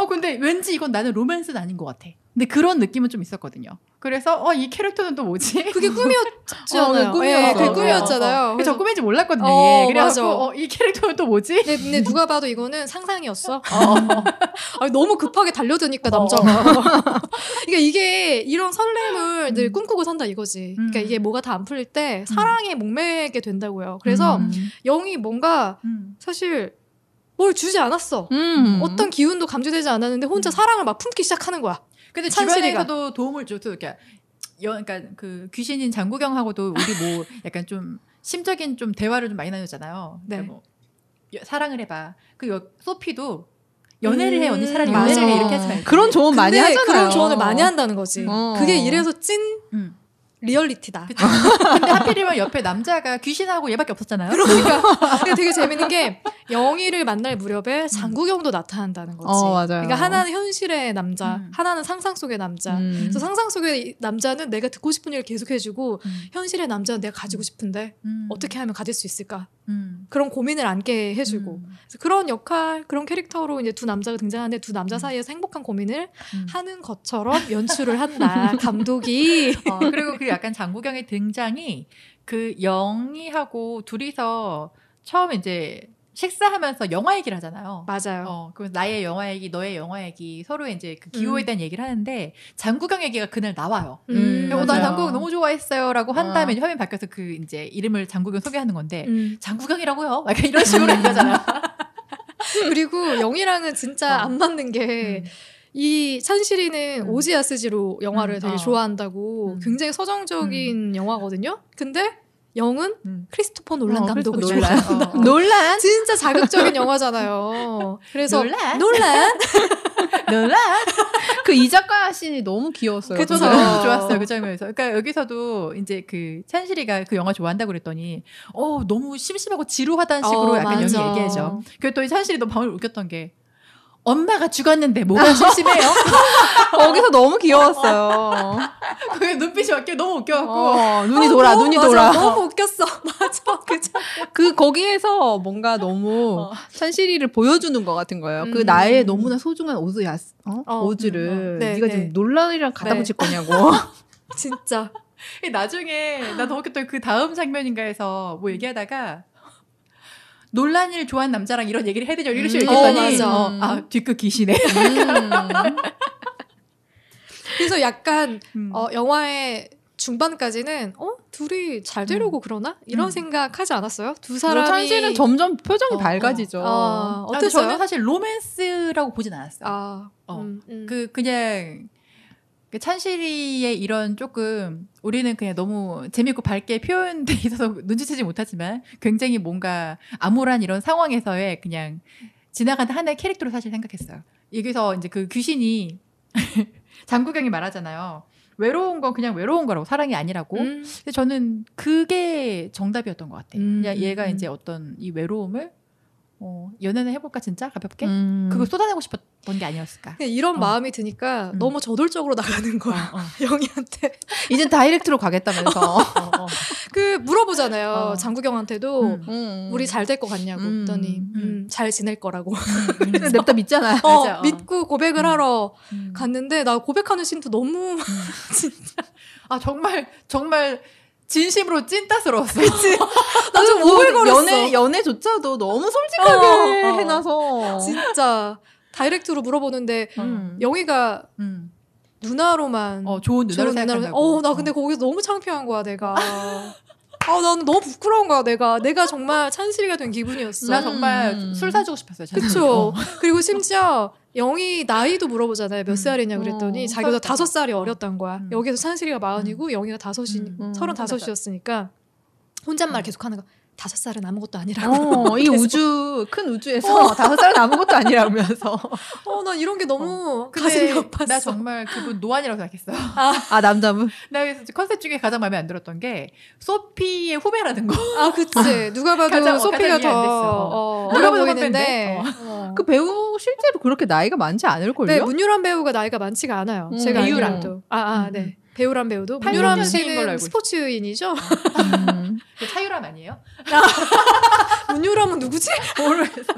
[SPEAKER 2] 근데 왠지 이건 나는 로맨스는 아닌 것 같아. 근데 그런 느낌은 좀 있었거든요. 그래서 이 캐릭터는 또 뭐지?
[SPEAKER 1] 그게 꿈이었잖아요. 그게 꿈이었잖아요.
[SPEAKER 2] 저 꿈인지 몰랐거든요. 그래서 이 캐릭터는 또 뭐지?
[SPEAKER 1] 근데 누가 봐도 이거는 상상이었어. 너무 급하게 달려드니까 남자가. 그러니까 이게 이런 설렘을 늘 꿈꾸고 산다 이거지. 그러니까 이게 뭐가 다 안 풀릴 때 사랑에 목매게 된다고요. 그래서 영이 뭔가 사실 뭘 주지 않았어. 어떤 기운도 감지되지 않았는데 혼자 사랑을 막 품기 시작하는 거야.
[SPEAKER 2] 근데 주변에서도 도움을 줘도 그러니까 그 귀신인 장구경하고도 우리 뭐 약간 좀 심적인 좀 대화를 좀 많이 나누잖아요.
[SPEAKER 1] 네.
[SPEAKER 2] 그러니까 뭐 사랑을 해봐. 그 소피도 연애를 해 언니 차라리 연애를 해 이렇게 하지 말고.
[SPEAKER 3] 그런 조언 많이 하잖아요.
[SPEAKER 1] 그런 조언을 많이 한다는 거지. 그게 이래서 찐 리얼리티다.
[SPEAKER 2] 그쵸. 근데 하필이면 옆에 남자가 귀신하고 얘밖에 없었잖아요.
[SPEAKER 1] 그러니까 되게 재밌는 게 영희를 만날 무렵에 장구경도 나타난다는 거지.
[SPEAKER 3] 맞아요.
[SPEAKER 1] 그러니까 하나는 현실의 남자, 하나는 상상 속의 남자. 그래서 상상 속의 남자는 내가 듣고 싶은 일을 계속 해주고 현실의 남자는 내가 가지고 싶은데 어떻게 하면 가질 수 있을까? 그런 고민을 안게 해주고 그래서 그런 역할, 그런 캐릭터로 이제 두 남자가 등장하는데 두 남자 사이에서 행복한 고민을 하는 것처럼 연출을 한다. 감독이.
[SPEAKER 2] 그리고 그 약간 장구경의 등장이 그 영희하고 둘이서 처음 이제 식사하면서 영화 얘기를 하잖아요.
[SPEAKER 1] 맞아요.
[SPEAKER 2] 그 나의 영화 얘기, 너의 영화 얘기, 서로 이제 그 기호에 대한 얘기를 하는데 장구경 얘기가 그날 나와요. 난 장구경 너무 좋아했어요라고 한 다음에 화면 바뀌어서 그 이제 이름을 장구경 소개하는 건데 장구경이라고요? 약간 이런 식으로 얘기하잖아요.
[SPEAKER 1] 그리고 영희랑은 진짜 안 맞는 게. 이 찬실이는 오지아스지로 영화를 되게 좋아한다고 굉장히 서정적인 영화거든요. 근데 영은 크리스토퍼 놀란 감독을 좋아한다.
[SPEAKER 3] 놀란?
[SPEAKER 1] 진짜 자극적인 영화잖아요. 그래서 놀란?
[SPEAKER 3] 그 이자카야 씬이 너무 귀여웠어요.
[SPEAKER 2] 그쵸, 너무 좋았어요. 그 장면에서. 그러니까 여기서도 이제 그 찬실이가 그 영화 좋아한다고 그랬더니 너무 심심하고 지루하다는 식으로 약간 영이 얘기해줘. 그리고 또 이 찬실이 너무 방울 웃겼던 게 엄마가 죽었는데 뭐가 심심해요?
[SPEAKER 3] 거기서 너무 귀여웠어요.
[SPEAKER 2] 그게 눈빛이 막 너무 웃겨갖고
[SPEAKER 3] 눈이 돌아, 눈이
[SPEAKER 1] 맞아,
[SPEAKER 3] 돌아.
[SPEAKER 1] 너무 웃겼어. 맞아,
[SPEAKER 3] 그 거기에서 뭔가 너무 찬실이를 보여주는 것 같은 거예요. 그 나의 너무나 소중한 오즈를
[SPEAKER 1] 네,
[SPEAKER 3] 네가
[SPEAKER 1] 네.
[SPEAKER 3] 지금 논란이랑 갖다
[SPEAKER 1] 네.
[SPEAKER 3] 붙일 거냐고.
[SPEAKER 1] 진짜.
[SPEAKER 2] 나중에 나 너무 웃겼던 그 다음 장면인가에서 뭐 얘기하다가 논란이를 좋아하는 남자랑 이런 얘기를 해야 되죠. 이런 식으로 얘기했더니
[SPEAKER 1] 맞아.
[SPEAKER 2] 뒤끝 귀신해.
[SPEAKER 1] 그래서 약간 영화의 중반까지는 둘이 잘 되려고 그러나? 이런 생각하지 않았어요? 두 사람이
[SPEAKER 3] 찬실은 점점 표정이 밝아지죠.
[SPEAKER 1] 어땠어요?
[SPEAKER 2] 저는 사실 로맨스라고 보진 않았어요. 그냥 찬실이의 이런 조금 우리는 그냥 너무 재밌고 밝게 표현돼 있어서 눈치채지 못하지만 굉장히 뭔가 암울한 이런 상황에서의 그냥 지나가는 하나의 캐릭터로 사실 생각했어요. 여기서 이제 그 귀신이 장국영이 말하잖아요. 외로운 건 그냥 외로운 거라고 사랑이 아니라고. 근데 저는 그게 정답이었던 것 같아요. 그냥 얘가 이제 어떤 이 외로움을 연애는 해볼까 진짜 가볍게 그걸 쏟아내고 싶었던 게 아니었을까.
[SPEAKER 1] 이런 마음이 드니까 너무 저돌적으로 나가는 거야. 영희한테.
[SPEAKER 3] 이젠 다이렉트로 가겠다면서.
[SPEAKER 1] 그 물어보잖아요. 장국영한테도 우리 잘 될 것 같냐고. 그랬더니 잘 지낼 거라고.
[SPEAKER 3] 냅다 믿잖아요.
[SPEAKER 2] 맞아.
[SPEAKER 1] 믿고 고백을 하러 갔는데 나 고백하는 씬도 너무 진짜
[SPEAKER 2] 정말 진심으로 찐따스러웠어.
[SPEAKER 1] 그치? 나 좀 오글거렸어.
[SPEAKER 3] 연애조차도 너무 솔직하게 해놔서.
[SPEAKER 1] 진짜 다이렉트로 물어보는데 영희가 누나로만
[SPEAKER 2] 좋은 누나로 생각한다고.
[SPEAKER 1] 나 근데 거기서 너무 창피한 거야 내가. 나는 너무 부끄러운 거야 내가 정말 찬실이가 된 기분이었어.
[SPEAKER 2] 나 정말 술 사주고 싶었어요.
[SPEAKER 1] 그쵸. 그리고 심지어 영희 나이도 물어보잖아요. 몇 살이냐 그랬더니 자기보다 5살이 어렸단 거야. 여기서 찬실이가 40이고 영희가 35이었으니까 혼잣말 계속 하는 거. 5살은 아무것도 아니라고.
[SPEAKER 3] 이 큰 우주에서 5살은 아무것도 아니라면서.
[SPEAKER 1] 난 이런 게 너무 가슴이 아팠어.
[SPEAKER 2] 나 정말 그분 노안이라고 생각했어.
[SPEAKER 3] 남자분?
[SPEAKER 2] 나 그래서 컨셉 중에 가장 마음에 안 들었던 게 소피의 후배라는 거.
[SPEAKER 1] 그치. 누가 봐도 소피가 더
[SPEAKER 2] 누가 봐도
[SPEAKER 1] 보이는데.
[SPEAKER 3] 그 배우 실제로 그렇게 나이가 많지 않을걸요?
[SPEAKER 1] 네, 문유란 배우가 나이가 많지가 않아요. 제가
[SPEAKER 2] 배우랑.
[SPEAKER 1] 알기로도. 네. 배우란 배우도.
[SPEAKER 2] 86
[SPEAKER 1] 문유란
[SPEAKER 2] 년생인 걸로
[SPEAKER 1] 씨는
[SPEAKER 2] 알고
[SPEAKER 1] 스포츠인이죠?
[SPEAKER 2] 그 차유람 아니에요?
[SPEAKER 1] 문유람은 누구지? 모르겠어.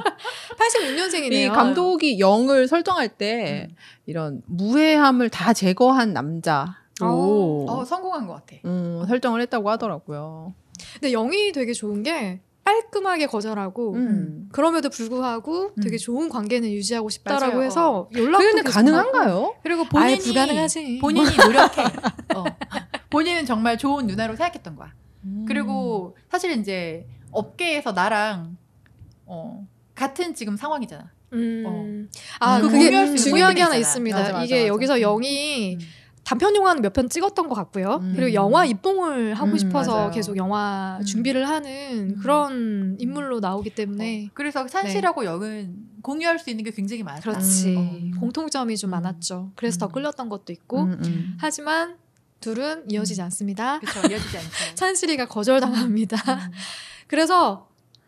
[SPEAKER 1] 86년생이네요.
[SPEAKER 3] 이 감독이 영을 설정할 때 이런 무해함을 다 제거한 남자로
[SPEAKER 2] 성공한 것 같아.
[SPEAKER 3] 설정을 했다고 하더라고요.
[SPEAKER 1] 근데 영이 되게 좋은 게 깔끔하게 거절하고 그럼에도 불구하고 되게 좋은 관계는 유지하고 싶다라고
[SPEAKER 2] 맞아요.
[SPEAKER 1] 해서 연락도 계속
[SPEAKER 3] 가능한가요?
[SPEAKER 1] 하고.
[SPEAKER 2] 그리고
[SPEAKER 1] 아예 불가능하지.
[SPEAKER 2] 본인이 노력해. 본인은 정말 좋은 누나로 생각했던 거야. 그리고 사실 이제 업계에서 나랑 같은 지금 상황이잖아.
[SPEAKER 1] 그게
[SPEAKER 2] 공유할 수 있는
[SPEAKER 1] 중요한 게 하나
[SPEAKER 2] 포인트가
[SPEAKER 1] 있습니다.
[SPEAKER 2] 있잖아.
[SPEAKER 1] 이게 여기서 영이 단편 영화는 몇 편 찍었던 것 같고요. 그리고 영화 입봉을 하고 싶어서
[SPEAKER 2] 맞아요.
[SPEAKER 1] 계속 영화 준비를 하는 그런 인물로 나오기 때문에
[SPEAKER 2] 그래서 찬실하고 영은 공유할 수 있는 게 굉장히 많아.
[SPEAKER 1] 그렇지. 공통점이 좀 많았죠. 그래서 더 끌렸던 것도 있고 하지만 둘은 이어지지 않습니다.
[SPEAKER 2] 그렇죠. 이어지지 않죠.
[SPEAKER 1] 찬실이가 거절당합니다. 그래서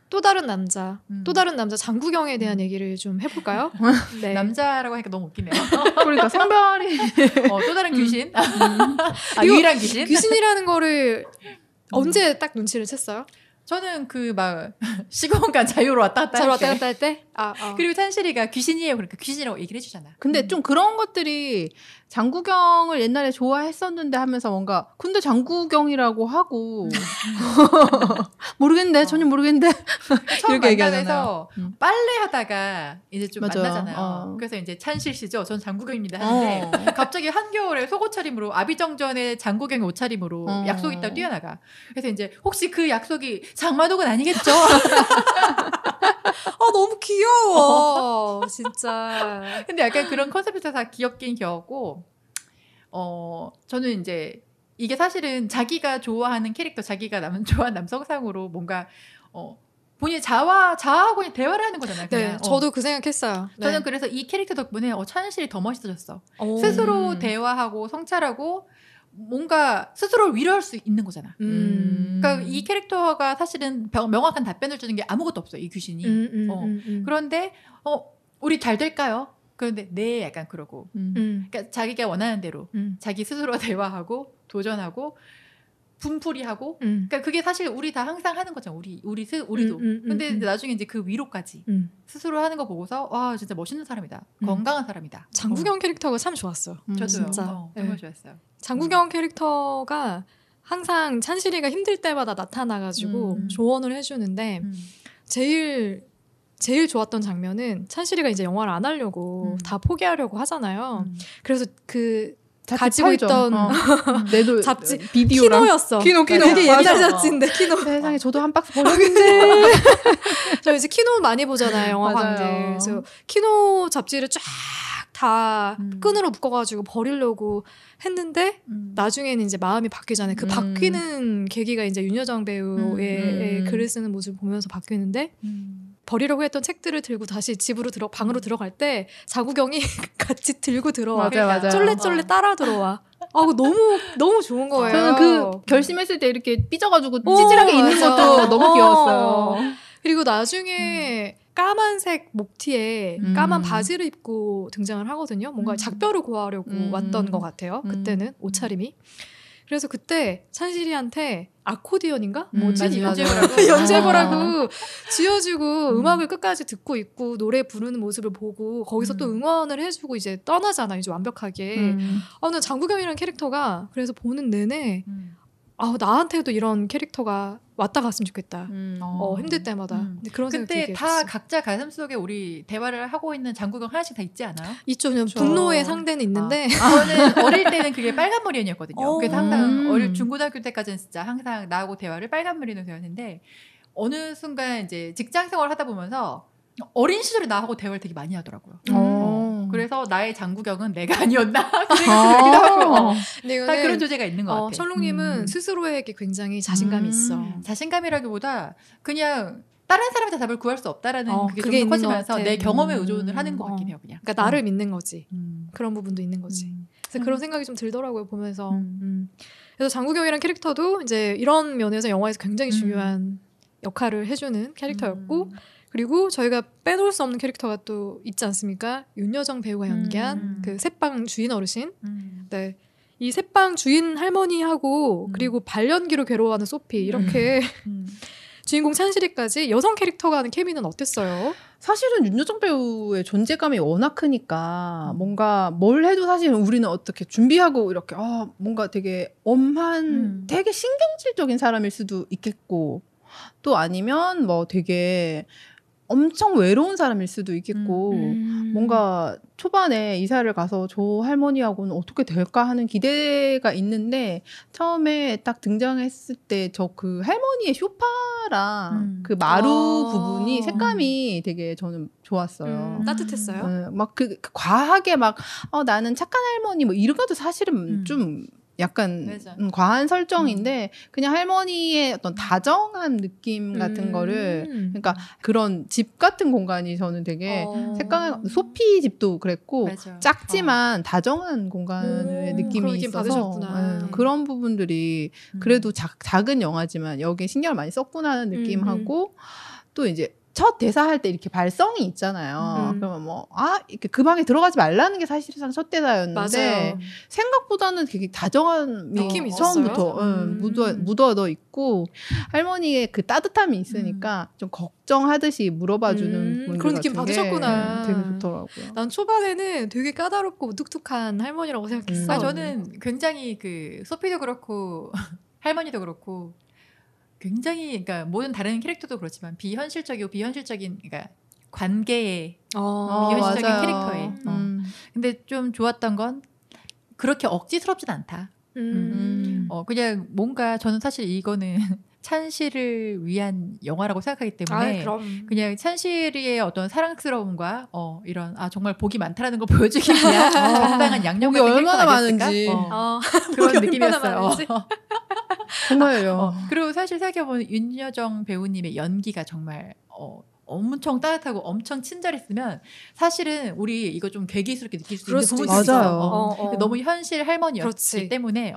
[SPEAKER 1] 또 다른 남자 장국영에 대한 얘기를 좀 해볼까요? 네.
[SPEAKER 2] 남자라고 하니까 너무 웃기네요.
[SPEAKER 3] 그러니까 성별이
[SPEAKER 2] 또 다른 귀신. 유일한 귀신.
[SPEAKER 1] 귀신이라는 거를 언제 딱 눈치를 챘어요?
[SPEAKER 2] 저는 그 막 시공간 자유로 왔다 갔다
[SPEAKER 1] 잘
[SPEAKER 2] 할 때.
[SPEAKER 1] 왔다 갔다 할 때?
[SPEAKER 2] 그리고 찬실이가 귀신이에요. 그러니까 귀신이라고 얘기를 해주잖아.
[SPEAKER 3] 근데 좀 그런 것들이 장국영을 옛날에 좋아했었는데 하면서 뭔가 근데 장국영이라고 하고 모르겠는데 전혀 모르겠는데
[SPEAKER 2] 처음
[SPEAKER 3] 이렇게
[SPEAKER 2] 만나서
[SPEAKER 3] 얘기하잖아요.
[SPEAKER 2] 빨래 하다가 이제 좀
[SPEAKER 3] 맞아요.
[SPEAKER 2] 만나잖아요. 그래서 이제 찬실 씨죠. 전 장국영입니다 하는데 갑자기 한겨울에 속옷 차림으로 아비정전에 장국영의 옷차림으로 약속 있다고 뛰어나가. 그래서 이제 혹시 그 약속이 장마독은 아니겠죠?
[SPEAKER 1] 너무 귀여워. 진짜.
[SPEAKER 2] 근데 약간 그런 컨셉에서 다 귀엽긴 귀엽고 저는 이제 이게 사실은 자기가 좋아하는 캐릭터, 자기가 좋아하는 남성상으로 뭔가 본인이 자아하고 대화를 하는 거잖아요. 그냥.
[SPEAKER 1] 네, 저도 그 생각했어요.
[SPEAKER 2] 저는
[SPEAKER 1] 네.
[SPEAKER 2] 그래서 이 캐릭터 덕분에 찬실이 더 멋있어졌어. 스스로 대화하고 성찰하고 뭔가 스스로를 위로할 수 있는 거잖아. 그러니까 이 캐릭터가 사실은 명확한 답변을 주는 게 아무것도 없어요. 이 귀신이. 그런데 우리 잘 될까요? 그런데 네 약간 그러고 그러니까 자기가 원하는 대로 자기 스스로 대화하고 도전하고 분풀이하고 그러니까 그게 사실 우리 다 항상 하는 거잖아. 우리도. 근데 나중에 이제 그 위로까지 스스로 하는 거 보고서 와 진짜 멋있는 사람이다. 건강한 사람이다.
[SPEAKER 1] 장국영 캐릭터가 참 좋았어요.
[SPEAKER 2] 저도요.
[SPEAKER 1] 진짜.
[SPEAKER 2] 정말 좋았어요.
[SPEAKER 1] 장국영 캐릭터가 항상 찬실이가 힘들 때마다 나타나가지고 조언을 해주는데 제일 좋았던 장면은 찬실이가 이제 영화를 안 하려고 다 포기하려고 하잖아요. 그래서 그 가지고
[SPEAKER 3] 팔죠.
[SPEAKER 1] 있던
[SPEAKER 3] 내도
[SPEAKER 1] 잡지
[SPEAKER 3] 비디오랑
[SPEAKER 1] 키노였어.
[SPEAKER 3] 키노
[SPEAKER 1] 되게 옛날
[SPEAKER 3] 맞아.
[SPEAKER 1] 잡지인데 키노.
[SPEAKER 3] 세상에 저도 한 박스 버렸는데.
[SPEAKER 1] 저 이제 키노 많이 보잖아요. 영화
[SPEAKER 3] 맞아요.
[SPEAKER 1] 관들. 그래서 키노 잡지를 쫙 다 끈으로 묶어가지고 버리려고 했는데 나중에는 이제 마음이 바뀌잖아요. 그 바뀌는 계기가 이제 윤여정 배우의 글을 쓰는 모습을 보면서 바뀌는데 버리려고 했던 책들을 들고 다시 방으로 들어갈 때 자국영이 같이 들고 들어와.
[SPEAKER 3] 맞아요.
[SPEAKER 1] 쫄래쫄래 따라 들어와. 그거 너무 좋은 거예요.
[SPEAKER 3] 저는 그 결심했을 때 이렇게 삐져가지고 찌질하게 있는
[SPEAKER 1] 맞아.
[SPEAKER 3] 것도 너무 귀여웠어요.
[SPEAKER 1] 그리고 나중에 까만색 목티에 까만 바지를 입고 등장을 하거든요. 뭔가 작별을 고하려고 왔던 것 같아요. 그때는 옷차림이. 그래서 그때 찬실이한테 아코디언인가? 뭐지? 연주해보라고 쥐어주고 음악을 끝까지 듣고 있고 노래 부르는 모습을 보고 거기서 또 응원을 해주고 이제 떠나잖아요. 이제 완벽하게. 난 장국영이라는 캐릭터가 그래서 보는 내내 나한테도 이런 캐릭터가 왔다 갔으면 좋겠다. 힘들 때마다. 근데 그런 생각
[SPEAKER 2] 그때
[SPEAKER 1] 되게
[SPEAKER 2] 다
[SPEAKER 1] 했어.
[SPEAKER 2] 각자 가슴 속에 우리 대화를 하고 있는 장국영 하나씩 다 있지 않아요?
[SPEAKER 1] 있죠. 분노의 상대는 있는데
[SPEAKER 2] 저는 어릴 때는 그게 빨간 머리 언니였거든요. 그래서 항상 중고등학교 때까지는 진짜 항상 나하고 대화를 빨간 머리 언니로 대화했는데 어느 순간 이제 직장 생활을 하다 보면서 어린 시절에 나하고 대화를 되게 많이 하더라고요. 그래서 나의 장국영은 내가 아니었나? 그 생각이 들기도 하고요.
[SPEAKER 1] 근데
[SPEAKER 2] 다 그런 조제가 있는 것 같아요.
[SPEAKER 1] 철롱님은 스스로에게 굉장히 자신감이 있어.
[SPEAKER 2] 자신감이라기보다 그냥 다른 사람한테 답을 구할 수 없다라는 그게 좀
[SPEAKER 1] 있는
[SPEAKER 2] 커지면서
[SPEAKER 1] 것 같아.
[SPEAKER 2] 내 경험에 의존을 하는 것 같긴 해요. 그냥.
[SPEAKER 1] 그러니까 나를 믿는 거지. 그런 부분도 있는 거지. 그래서 그런 생각이 좀 들더라고요. 보면서. 그래서 장국영이라는 캐릭터도 이제 이런 면에서 영화에서 굉장히 중요한 역할을 해주는 캐릭터였고 그리고 저희가 빼놓을 수 없는 캐릭터가 또 있지 않습니까? 윤여정 배우가 연기한 그 새빵 주인 어르신. 네. 이 새빵 주인 할머니하고 그리고 발연기로 괴로워하는 소피 이렇게 주인공 찬실이까지 여성 캐릭터가 하는 케미는 어땠어요?
[SPEAKER 3] 사실은 윤여정 배우의 존재감이 워낙 크니까 뭔가 뭘 해도 사실은 우리는 어떻게 준비하고 이렇게 뭔가 되게 엄한 되게 신경질적인 사람일 수도 있겠고 또 아니면 뭐 되게 엄청 외로운 사람일 수도 있겠고 뭔가 초반에 이사를 가서 저 할머니하고는 어떻게 될까 하는 기대가 있는데 처음에 딱 등장했을 때 저 그 할머니의 쇼파랑 그 마루 부분이 색감이 되게 저는 좋았어요.
[SPEAKER 1] 따뜻했어요?
[SPEAKER 3] 막 그 과하게 막 나는 착한 할머니 뭐 이런 것도 사실은 좀 약간 과한 설정인데 그냥 할머니의 어떤 다정한 느낌 같은 거를 그러니까 그런 집 같은 공간이 저는 되게 색감의 소피 집도 그랬고
[SPEAKER 2] 맞아.
[SPEAKER 3] 작지만 다정한 공간의 느낌이 있어서 그런 부분들이 그래도 작은 영화지만 여기에 신경을 많이 썼구나 하는 느낌하고 또 이제 첫 대사할 때 이렇게 발성이 있잖아요. 그러면 이렇게 그 방에 들어가지 말라는 게 사실상 첫 대사였는데
[SPEAKER 1] 맞아요.
[SPEAKER 3] 생각보다는 되게 다정한
[SPEAKER 1] 느낌이
[SPEAKER 3] 처음부터 묻어져 있고 할머니의 그 따뜻함이 있으니까 좀 걱정하듯이 물어봐주는 분들
[SPEAKER 1] 그런 느낌 받으셨구나.
[SPEAKER 3] 되게 좋더라고요.
[SPEAKER 1] 난 초반에는 되게 까다롭고 무뚝뚝한 할머니라고 생각했어.
[SPEAKER 2] 저는 굉장히 그 소피도 그렇고 할머니도 그렇고 굉장히 그러니까 모든 다른 캐릭터도 그렇지만 비현실적인 그러니까 관계의 비현실적인
[SPEAKER 3] 맞아요.
[SPEAKER 2] 캐릭터에. 근데 좀 좋았던 건 그렇게 억지스럽진 않다. 그냥 뭔가 저는 사실 이거는 찬실을 위한 영화라고 생각하기 때문에 그냥 찬실이의 어떤 사랑스러움과 이런 정말 복이 많다라는 걸 보여주기 위한 적당한 양념
[SPEAKER 3] 복이
[SPEAKER 2] 같은
[SPEAKER 3] 얼마나
[SPEAKER 2] 캐릭터가
[SPEAKER 3] 많은지
[SPEAKER 2] 그런 느낌이었어요.
[SPEAKER 3] 정말요.
[SPEAKER 2] 그리고 사실 생각해보면 윤여정 배우님의 연기가 정말 엄청 따뜻하고 엄청 친절했으면 사실은 우리 이거 좀 괴기스럽게 느낄 수 있는 부분이
[SPEAKER 3] 맞아요.
[SPEAKER 2] 있어요. 너무 현실 할머니였기
[SPEAKER 1] 그렇지.
[SPEAKER 2] 때문에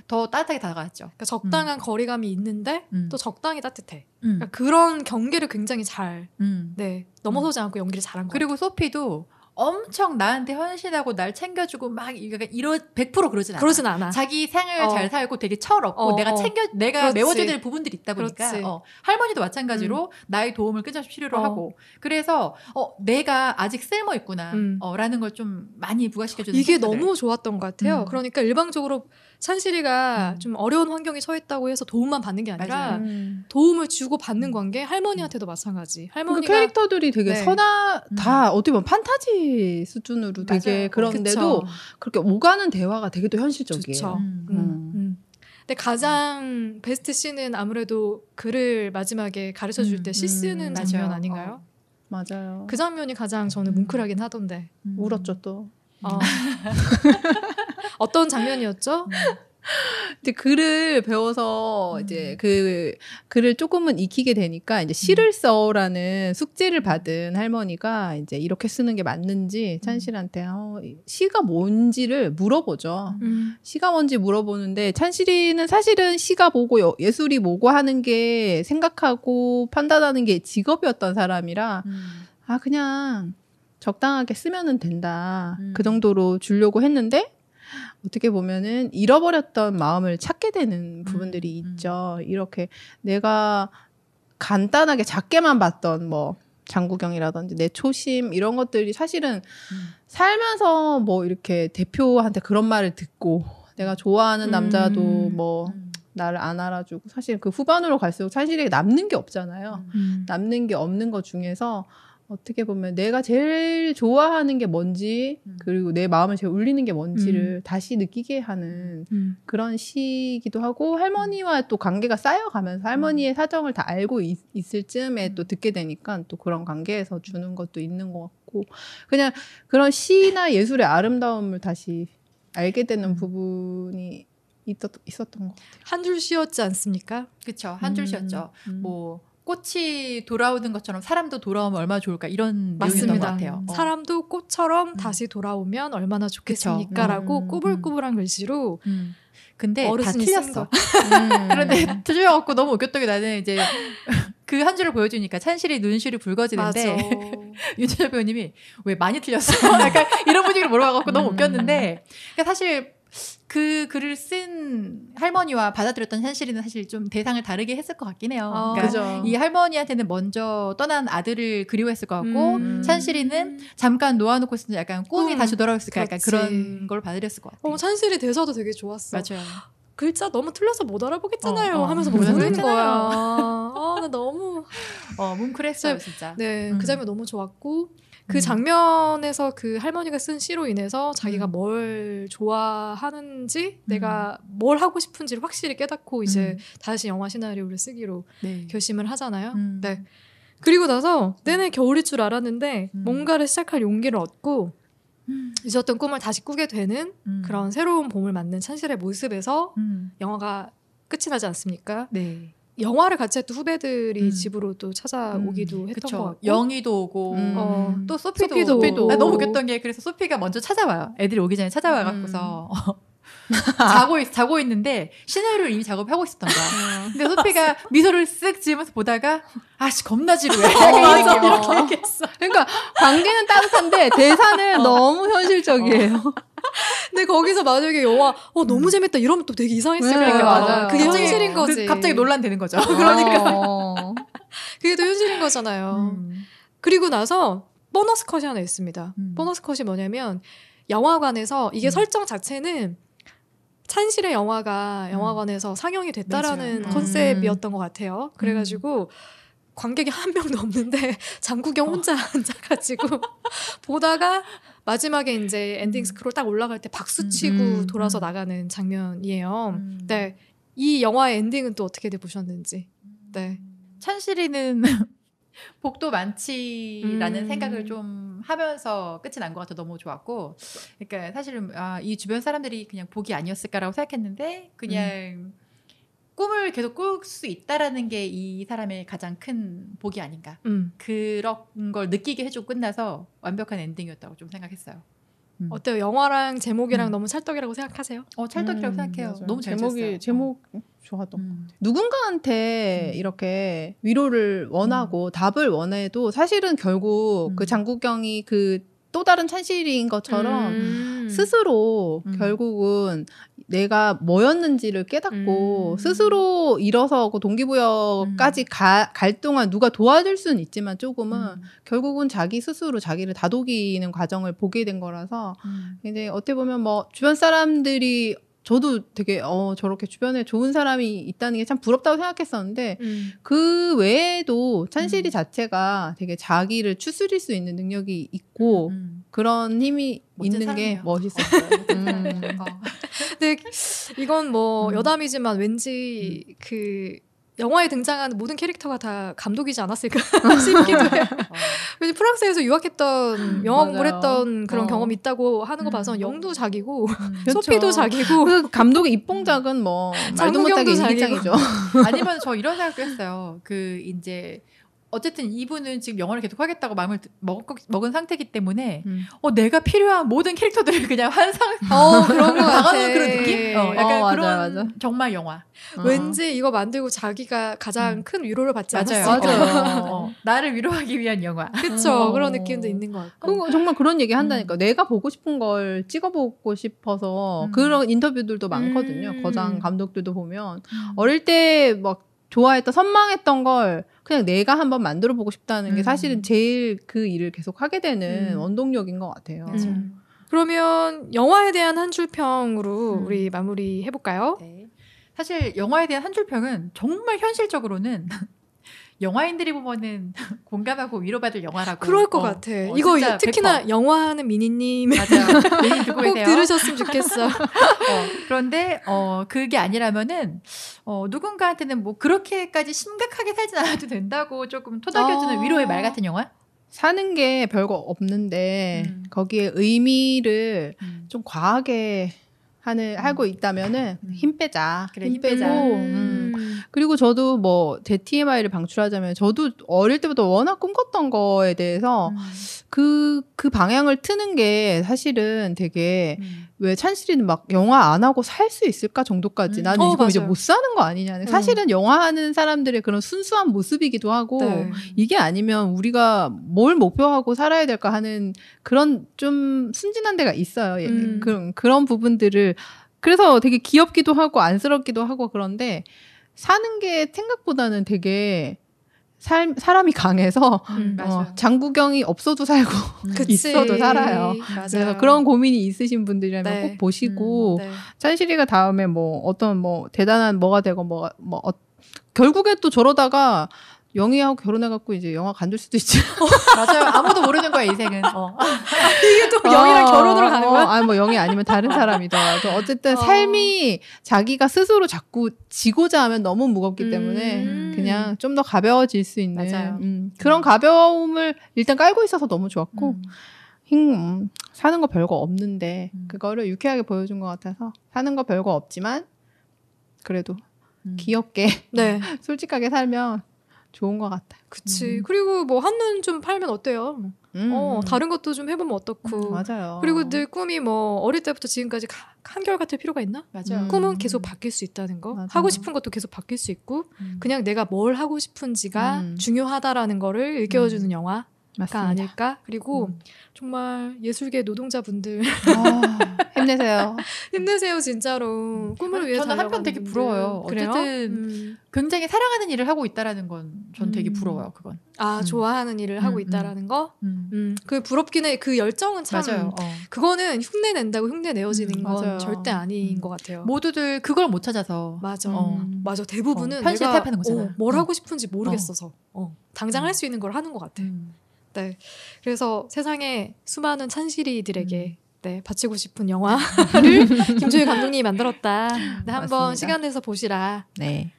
[SPEAKER 2] 더 따뜻하게 다가갔죠.
[SPEAKER 1] 그러니까 적당한 거리감이 있는데 또 적당히 따뜻해. 그러니까
[SPEAKER 2] 음.
[SPEAKER 1] 그런 경계를 굉장히 잘
[SPEAKER 2] 음.
[SPEAKER 1] 넘어서지 않고 연기를 잘한 거 같아요.
[SPEAKER 2] 그리고 소피도 엄청 나한테 헌신하고 날 챙겨주고 막 이런 100% 그러진 않아.
[SPEAKER 1] 그러진 않아.
[SPEAKER 2] 자기 생을 잘 살고 되게 철없고 내가
[SPEAKER 1] 그렇지.
[SPEAKER 2] 메워줘야 될 부분들이 있다 보니까
[SPEAKER 1] 그렇지.
[SPEAKER 2] 할머니도 마찬가지로 나의 도움을 끊임없이 필요로 하고 그래서 내가 아직 쓸모 있구나 라는 걸 좀 많이 부각시켜주는
[SPEAKER 1] 이게
[SPEAKER 2] 포인트들.
[SPEAKER 1] 너무 좋았던 것 같아요. 그러니까 일방적으로 찬실이가 좀 어려운 환경에 처했다고 해서 도움만 받는 게 아니라 도움을 주고 받는 관계 할머니한테도 마찬가지. 할머니가
[SPEAKER 3] 캐릭터들이 되게
[SPEAKER 1] 네.
[SPEAKER 3] 다 어떻게 보면 판타지 수준으로 되게
[SPEAKER 2] 맞아요.
[SPEAKER 3] 그런데도 그렇게 오가는 대화가 되게 또 현실적이에요.
[SPEAKER 1] 좋죠. 근데 가장 베스트 씬은 아무래도 글을 마지막에 가르쳐 줄 때 시 쓰는 장면
[SPEAKER 2] 맞아요.
[SPEAKER 1] 아닌가요?
[SPEAKER 3] 맞아요.
[SPEAKER 1] 그 장면이 가장 저는 뭉클하긴 하던데.
[SPEAKER 3] 울었죠 또.
[SPEAKER 1] 어떤 장면이었죠?
[SPEAKER 3] 이제 글을 배워서 이제 그 글을 조금은 익히게 되니까 이제 시를 써라는 숙제를 받은 할머니가 이제 이렇게 쓰는 게 맞는지 찬실한테 시가 뭔지를 물어보죠. 시가 뭔지 물어보는데 찬실이는 사실은 시가 뭐고 예술이 뭐고 하는 게 생각하고 판단하는 게 직업이었던 사람이라 그냥 적당하게 쓰면은 된다. 그 정도로 주려고 했는데 어떻게 보면은 잃어버렸던 마음을 찾게 되는 부분들이 있죠. 이렇게 내가 간단하게 작게만 봤던 뭐 장구경이라든지 내 초심 이런 것들이 사실은 살면서 뭐 이렇게 대표한테 그런 말을 듣고 내가 좋아하는 남자도 뭐 나를 안 알아주고 사실 그 후반으로 갈수록 사실에 남는 게 없잖아요. 남는 게 없는 것 중에서 어떻게 보면 내가 제일 좋아하는 게 뭔지 그리고 내 마음을 제일 울리는 게 뭔지를 다시 느끼게 하는 그런 시기도 하고 할머니와 또 관계가 쌓여가면서 할머니의 사정을 다 알고 있을 즈음에 또 듣게 되니까 또 그런 관계에서 주는 것도 있는 것 같고 그냥 그런 시나 예술의 아름다움을 다시 알게 되는 부분이 있었던 것 같아요.
[SPEAKER 1] 한 줄 쉬었지 않습니까?
[SPEAKER 2] 그렇죠. 한 줄 쉬었죠. 뭐 꽃이 돌아오는 것처럼 사람도 돌아오면 얼마나 좋을까 이런 내용이었던 것 같아요.
[SPEAKER 1] 사람도 꽃처럼 다시 돌아오면 얼마나 좋겠습니까라고 꾸불꾸불한 글씨로
[SPEAKER 2] 근데 다 틀렸어. 그런데 틀려갖고 너무 웃겼던 게 나는 이제 그 한 줄을 보여주니까 찬실이 눈시울이 붉어지는데 윤철 배우님이 왜 많이 틀렸어? 약간 이런 분위기를 몰아가지고 너무 웃겼는데 그러니까 사실 그 글을 쓴 할머니와 받아들였던 찬실이는 사실 좀 대상을 다르게 했을 것 같긴 해요. 그러니까 이 할머니한테는 먼저 떠난 아들을 그리워했을 것 같고 찬실이는 잠깐 놓아놓고 있었던 약간 꿈이 다시 돌아왔을까 약간 그런 걸 받아들였을 것 같아요.
[SPEAKER 1] 찬실이 대사도 되게 좋았어.
[SPEAKER 2] 맞아요.
[SPEAKER 1] 글자 너무 틀려서 못 알아보겠잖아요 하면서 못 듣는 거야. 나 너무
[SPEAKER 2] 뭉클했어요 진짜.
[SPEAKER 1] 네, 그 장면 너무 좋았고 그 장면에서 그 할머니가 쓴 시로 인해서 자기가 뭘 좋아하는지 내가 뭘 하고 싶은지를 확실히 깨닫고 이제 다시 영화 시나리오를 쓰기로 결심을 하잖아요. 네. 그리고 나서 내내 겨울일 줄 알았는데 뭔가를 시작할 용기를 얻고 잊었던 꿈을 다시 꾸게 되는 그런 새로운 봄을 맞는 찬실의 모습에서 영화가 끝이 나지 않습니까?
[SPEAKER 2] 네.
[SPEAKER 1] 영화를 같이 했던 후배들이 집으로 또 찾아오기도 했던 것 같고
[SPEAKER 2] 영희도 오고 또 소피도 오고. 너무 웃겼던 게 그래서 소피가 먼저 찾아와요. 애들이 오기 전에 찾아와 갖고서 자고 있는데 시나리오를 이미 작업하고 있었던 거야. 근데 소피가 미소를 쓱 지으면서 보다가 아씨 겁나 지루해. 이렇게 얘기했어.
[SPEAKER 3] 그러니까 관계는 따뜻한데 대사는 너무 현실적이에요.
[SPEAKER 1] 근데 거기서 만약에 영화 너무 재밌다 이러면 또 되게 이상했을 거예요.
[SPEAKER 3] 맞아요.
[SPEAKER 1] 그게 현실인 거지.
[SPEAKER 2] 갑자기 논란되는 거죠.
[SPEAKER 1] 그러니까 그게 또 현실인 거잖아요. 그리고 나서 보너스 컷이 하나 있습니다. 보너스 컷이 뭐냐면 영화관에서 이게 설정 자체는 찬실의 영화가 영화관에서 상영이 됐다라는 컨셉이었던 것 같아요. 그래가지고 관객이 한 명도 없는데 장구경 혼자 앉아가지고 보다가 마지막에 이제 엔딩 스크롤 딱 올라갈 때 박수 치고 돌아서 나가는 장면이에요. 네, 이 영화의 엔딩은 또 어떻게 보셨는지. 네,
[SPEAKER 2] 찬실이는 복도 많지라는 생각을 좀 하면서 끝이 난 것 같아 너무 좋았고, 그러니까 사실은 이 주변 사람들이 그냥 복이 아니었을까라고 생각했는데 그냥 꿈을 계속 꿀 수 있다라는 게 이 사람의 가장 큰 복이 아닌가. 그런 걸 느끼게 해주고 끝나서 완벽한 엔딩이었다고 좀 생각했어요.
[SPEAKER 1] 어때요? 영화랑 제목이랑 너무 찰떡이라고 생각하세요?
[SPEAKER 2] 찰떡이라고 생각해요.
[SPEAKER 3] 맞아요.
[SPEAKER 2] 너무 잘 지었어요.
[SPEAKER 3] 제목 좋았던 것 같아요. 누군가한테 이렇게 위로를 원하고 답을 원해도 사실은 결국 그 장국영이 그 또 다른 찬실이인 것처럼 스스로 결국은 내가 뭐였는지를 깨닫고 스스로 일어서고 동기부여까지 갈 동안 누가 도와줄 수는 있지만 조금은 결국은 자기 스스로 자기를 다독이는 과정을 보게 된 거라서 이제 어떻게 보면 뭐 주변 사람들이 저도 되게 저렇게 주변에 좋은 사람이 있다는 게 참 부럽다고 생각했었는데 그 외에도 찬실이 자체가 되게 자기를 추스릴 수 있는 능력이 있고 그런 힘이 있는
[SPEAKER 2] 사람이에요.
[SPEAKER 3] 게 멋있었어요.
[SPEAKER 1] 근데 이건 뭐 여담이지만 왠지 그 영화에 등장하는 모든 캐릭터가 다 감독이지 않았을까 싶기도 해요. 왠지 프랑스에서 유학했던 영화 공부를 했던 그런 경험이 있다고 하는 거 봐서 영도 자기고 소피도 자기고
[SPEAKER 3] 그 감독의 입봉작은 뭐 말도 못하게 인기장이죠.
[SPEAKER 2] 아니면 저 이런 생각도 했어요. 그 이제 어쨌든 이분은 지금 영화를 계속 하겠다고 마음을 먹은 상태이기 때문에 내가 필요한 모든 캐릭터들을 그냥 환상
[SPEAKER 1] 그런 거 같아.
[SPEAKER 2] 그런 느낌? 약간
[SPEAKER 3] 맞아,
[SPEAKER 2] 그런
[SPEAKER 3] 맞아.
[SPEAKER 2] 정말 영화.
[SPEAKER 1] 왠지 이거 만들고 자기가 가장 큰 위로를 받지 않았을까.
[SPEAKER 3] 맞아요.
[SPEAKER 2] 나를 위로하기 위한 영화.
[SPEAKER 1] 그쵸. 그런 느낌도 있는 것 같고.
[SPEAKER 3] 그거 정말 그런 얘기 한다니까. 내가 보고 싶은 걸 찍어보고 싶어서 그런 인터뷰들도 많거든요. 거장 감독들도 보면 어릴 때 막 좋아했던 선망했던 걸 그냥 내가 한번 만들어 보고 싶다는 게 사실은 제일 그 일을 계속 하게 되는 원동력인 것 같아요.
[SPEAKER 1] 그러면 영화에 대한 한 줄 평으로 우리 마무리 해볼까요?
[SPEAKER 2] 네. 사실 영화에 대한 한 줄 평은 정말 현실적으로는 영화인들이 보면은 공감하고 위로받을 영화라고.
[SPEAKER 1] 그럴 것 같아. 이거 특히나 100%. 영화하는 미니님
[SPEAKER 2] 맞아요. 미니 듣고
[SPEAKER 1] 꼭
[SPEAKER 2] 계세요.
[SPEAKER 1] 들으셨으면 좋겠어.
[SPEAKER 2] 그런데 그게 아니라면은 누군가한테는 뭐 그렇게까지 심각하게 살진 않아도 된다고 조금 토닥여주는 위로의 말 같은 영화?
[SPEAKER 3] 사는 게 별거 없는데 거기에 의미를 좀 과하게 하고 있다면은 힘 빼자.
[SPEAKER 2] 그래,
[SPEAKER 3] 힘 빼고. 그리고 저도 뭐 제 TMI를 방출하자면 저도 어릴 때부터 워낙 꿈꿨던 거에 대해서 그 방향을 트는 게 사실은 되게 왜 찬실이는 막 영화 안 하고 살 수 있을까 정도까지 나는 이거 이제 못 사는 거 아니냐는 사실은 영화 하는 사람들의 그런 순수한 모습이기도 하고 이게 아니면 우리가 뭘 목표하고 살아야 될까 하는 그런 좀 순진한 데가 있어요. 그런 부분들을 그래서 되게 귀엽기도 하고 안쓰럽기도 하고 그런데 사는 게 생각보다는 되게 사람이 강해서 장국영이 없어도 살고 있어도 살아요.
[SPEAKER 1] 맞아요.
[SPEAKER 3] 그래서 그런 고민이 있으신 분들이라면 꼭 보시고 찬실이가 다음에 뭐 어떤 뭐 대단한 뭐가 되고 결국에 또 저러다가 영희하고 결혼해갖고 이제 영화 간줄 수도 있지.
[SPEAKER 2] 맞아요. 아무도 모르는 거야 인생은.
[SPEAKER 1] 이게 또 영희랑 결혼으로 가는 거야?
[SPEAKER 3] 아니 뭐 영희 아니면 다른 사람이더라도 어쨌든 삶이 자기가 스스로 자꾸 지고자 하면 너무 무겁기 때문에 그냥 좀 더 가벼워질 수 있는 그런 가벼움을 일단 깔고 있어서 너무 좋았고 사는 거 별거 없는데 그거를 유쾌하게 보여준 것 같아서 사는 거 별거 없지만 그래도 귀엽게 솔직하게 살면 좋은 것 같아요.
[SPEAKER 1] 그치. 그리고 뭐 한눈 좀 팔면 어때요? 다른 것도 좀 해보면 어떻고.
[SPEAKER 3] 맞아요.
[SPEAKER 1] 그리고 늘 꿈이 뭐 어릴 때부터 지금까지 한결같을 필요가 있나?
[SPEAKER 2] 맞아요.
[SPEAKER 1] 꿈은 계속 바뀔 수 있다는 거.
[SPEAKER 3] 맞아요.
[SPEAKER 1] 하고 싶은 것도 계속 바뀔 수 있고 그냥 내가 뭘 하고 싶은지가 중요하다라는 거를 일깨워주는 영화가
[SPEAKER 3] 맞습니다.
[SPEAKER 1] 아닐까? 그리고 정말 예술계 노동자분들
[SPEAKER 3] 힘내세요.
[SPEAKER 1] 힘내세요 진짜로. 꿈을 위해
[SPEAKER 2] 저는 한편 되게 부러워요.
[SPEAKER 1] 그래요?
[SPEAKER 2] 어쨌든 굉장히 사랑하는 일을 하고 있다라는 건 전 되게 부러워요. 그건.
[SPEAKER 1] 좋아하는 일을 하고 있다라는 거. 그 부럽긴 해. 그 열정은 참.
[SPEAKER 2] 맞아요.
[SPEAKER 1] 그거는 흉내 낸다고 흉내 내어지는 건
[SPEAKER 3] 맞아요.
[SPEAKER 1] 절대 아닌 것 같아요.
[SPEAKER 2] 모두들 그걸 못 찾아서.
[SPEAKER 1] 맞아. 맞아. 대부분은
[SPEAKER 2] 현실에
[SPEAKER 1] 내가
[SPEAKER 2] 타협하는 거잖아.
[SPEAKER 1] 뭘 하고 싶은지 모르겠어서 당장 할 수 있는 걸 하는 것 같아. 네. 그래서 세상에 수많은 찬실이들에게 바치고 싶은 영화를 김주희 감독님이 만들었다. 한번 시간 내서 보시라.
[SPEAKER 3] 네.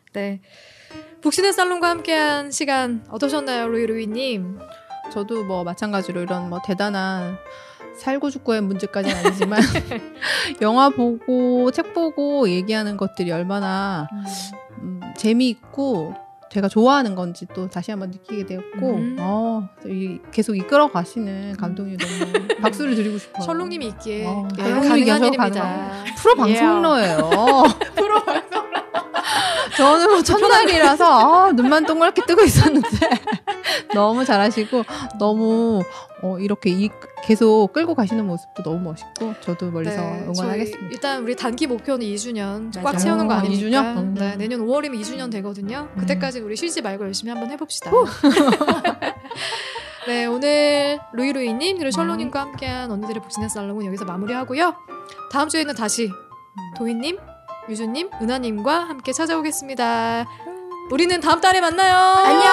[SPEAKER 1] 북신의 살롱과 함께한 시간 어떠셨나요, 루이루이님?
[SPEAKER 3] 저도 뭐 마찬가지로 이런 뭐 대단한 살고 죽고의 문제까지는 아니지만 영화 보고 책 보고 얘기하는 것들이 얼마나 재미있고 제가 좋아하는 건지 또 다시 한번 느끼게 되었고 계속 이끌어 가시는 감독님 너무 박수를 드리고 싶어요.
[SPEAKER 1] 철롱님이 있기에
[SPEAKER 3] 철롱님이
[SPEAKER 1] 가능한
[SPEAKER 3] 계셔서
[SPEAKER 1] 일입니다.
[SPEAKER 3] 프로 방송러예요.
[SPEAKER 2] 프로 방송.
[SPEAKER 3] 저는 뭐 첫날이라서 눈만 동그랗게 뜨고 있었는데 너무 잘하시고 너무 이렇게 계속 끌고 가시는 모습도 너무 멋있고 저도 멀리서 응원하겠습니다.
[SPEAKER 1] 일단 우리 단기 목표는 2주년
[SPEAKER 2] 맞아요.
[SPEAKER 1] 꽉 채우는 거 아니니까
[SPEAKER 3] 2주년?
[SPEAKER 1] 네, 내년 5월이면 2주년 되거든요. 그때까지 우리 쉬지 말고 열심히 한번 해봅시다. 네, 오늘 루이루이님 그리고 셜로님과 함께한 언니들의 복지네 살롱은 여기서 마무리하고요. 다음 주에는 다시 도희님, 유주님, 은하님과 함께 찾아오겠습니다. 우리는 다음 달에 만나요.
[SPEAKER 2] 안녕.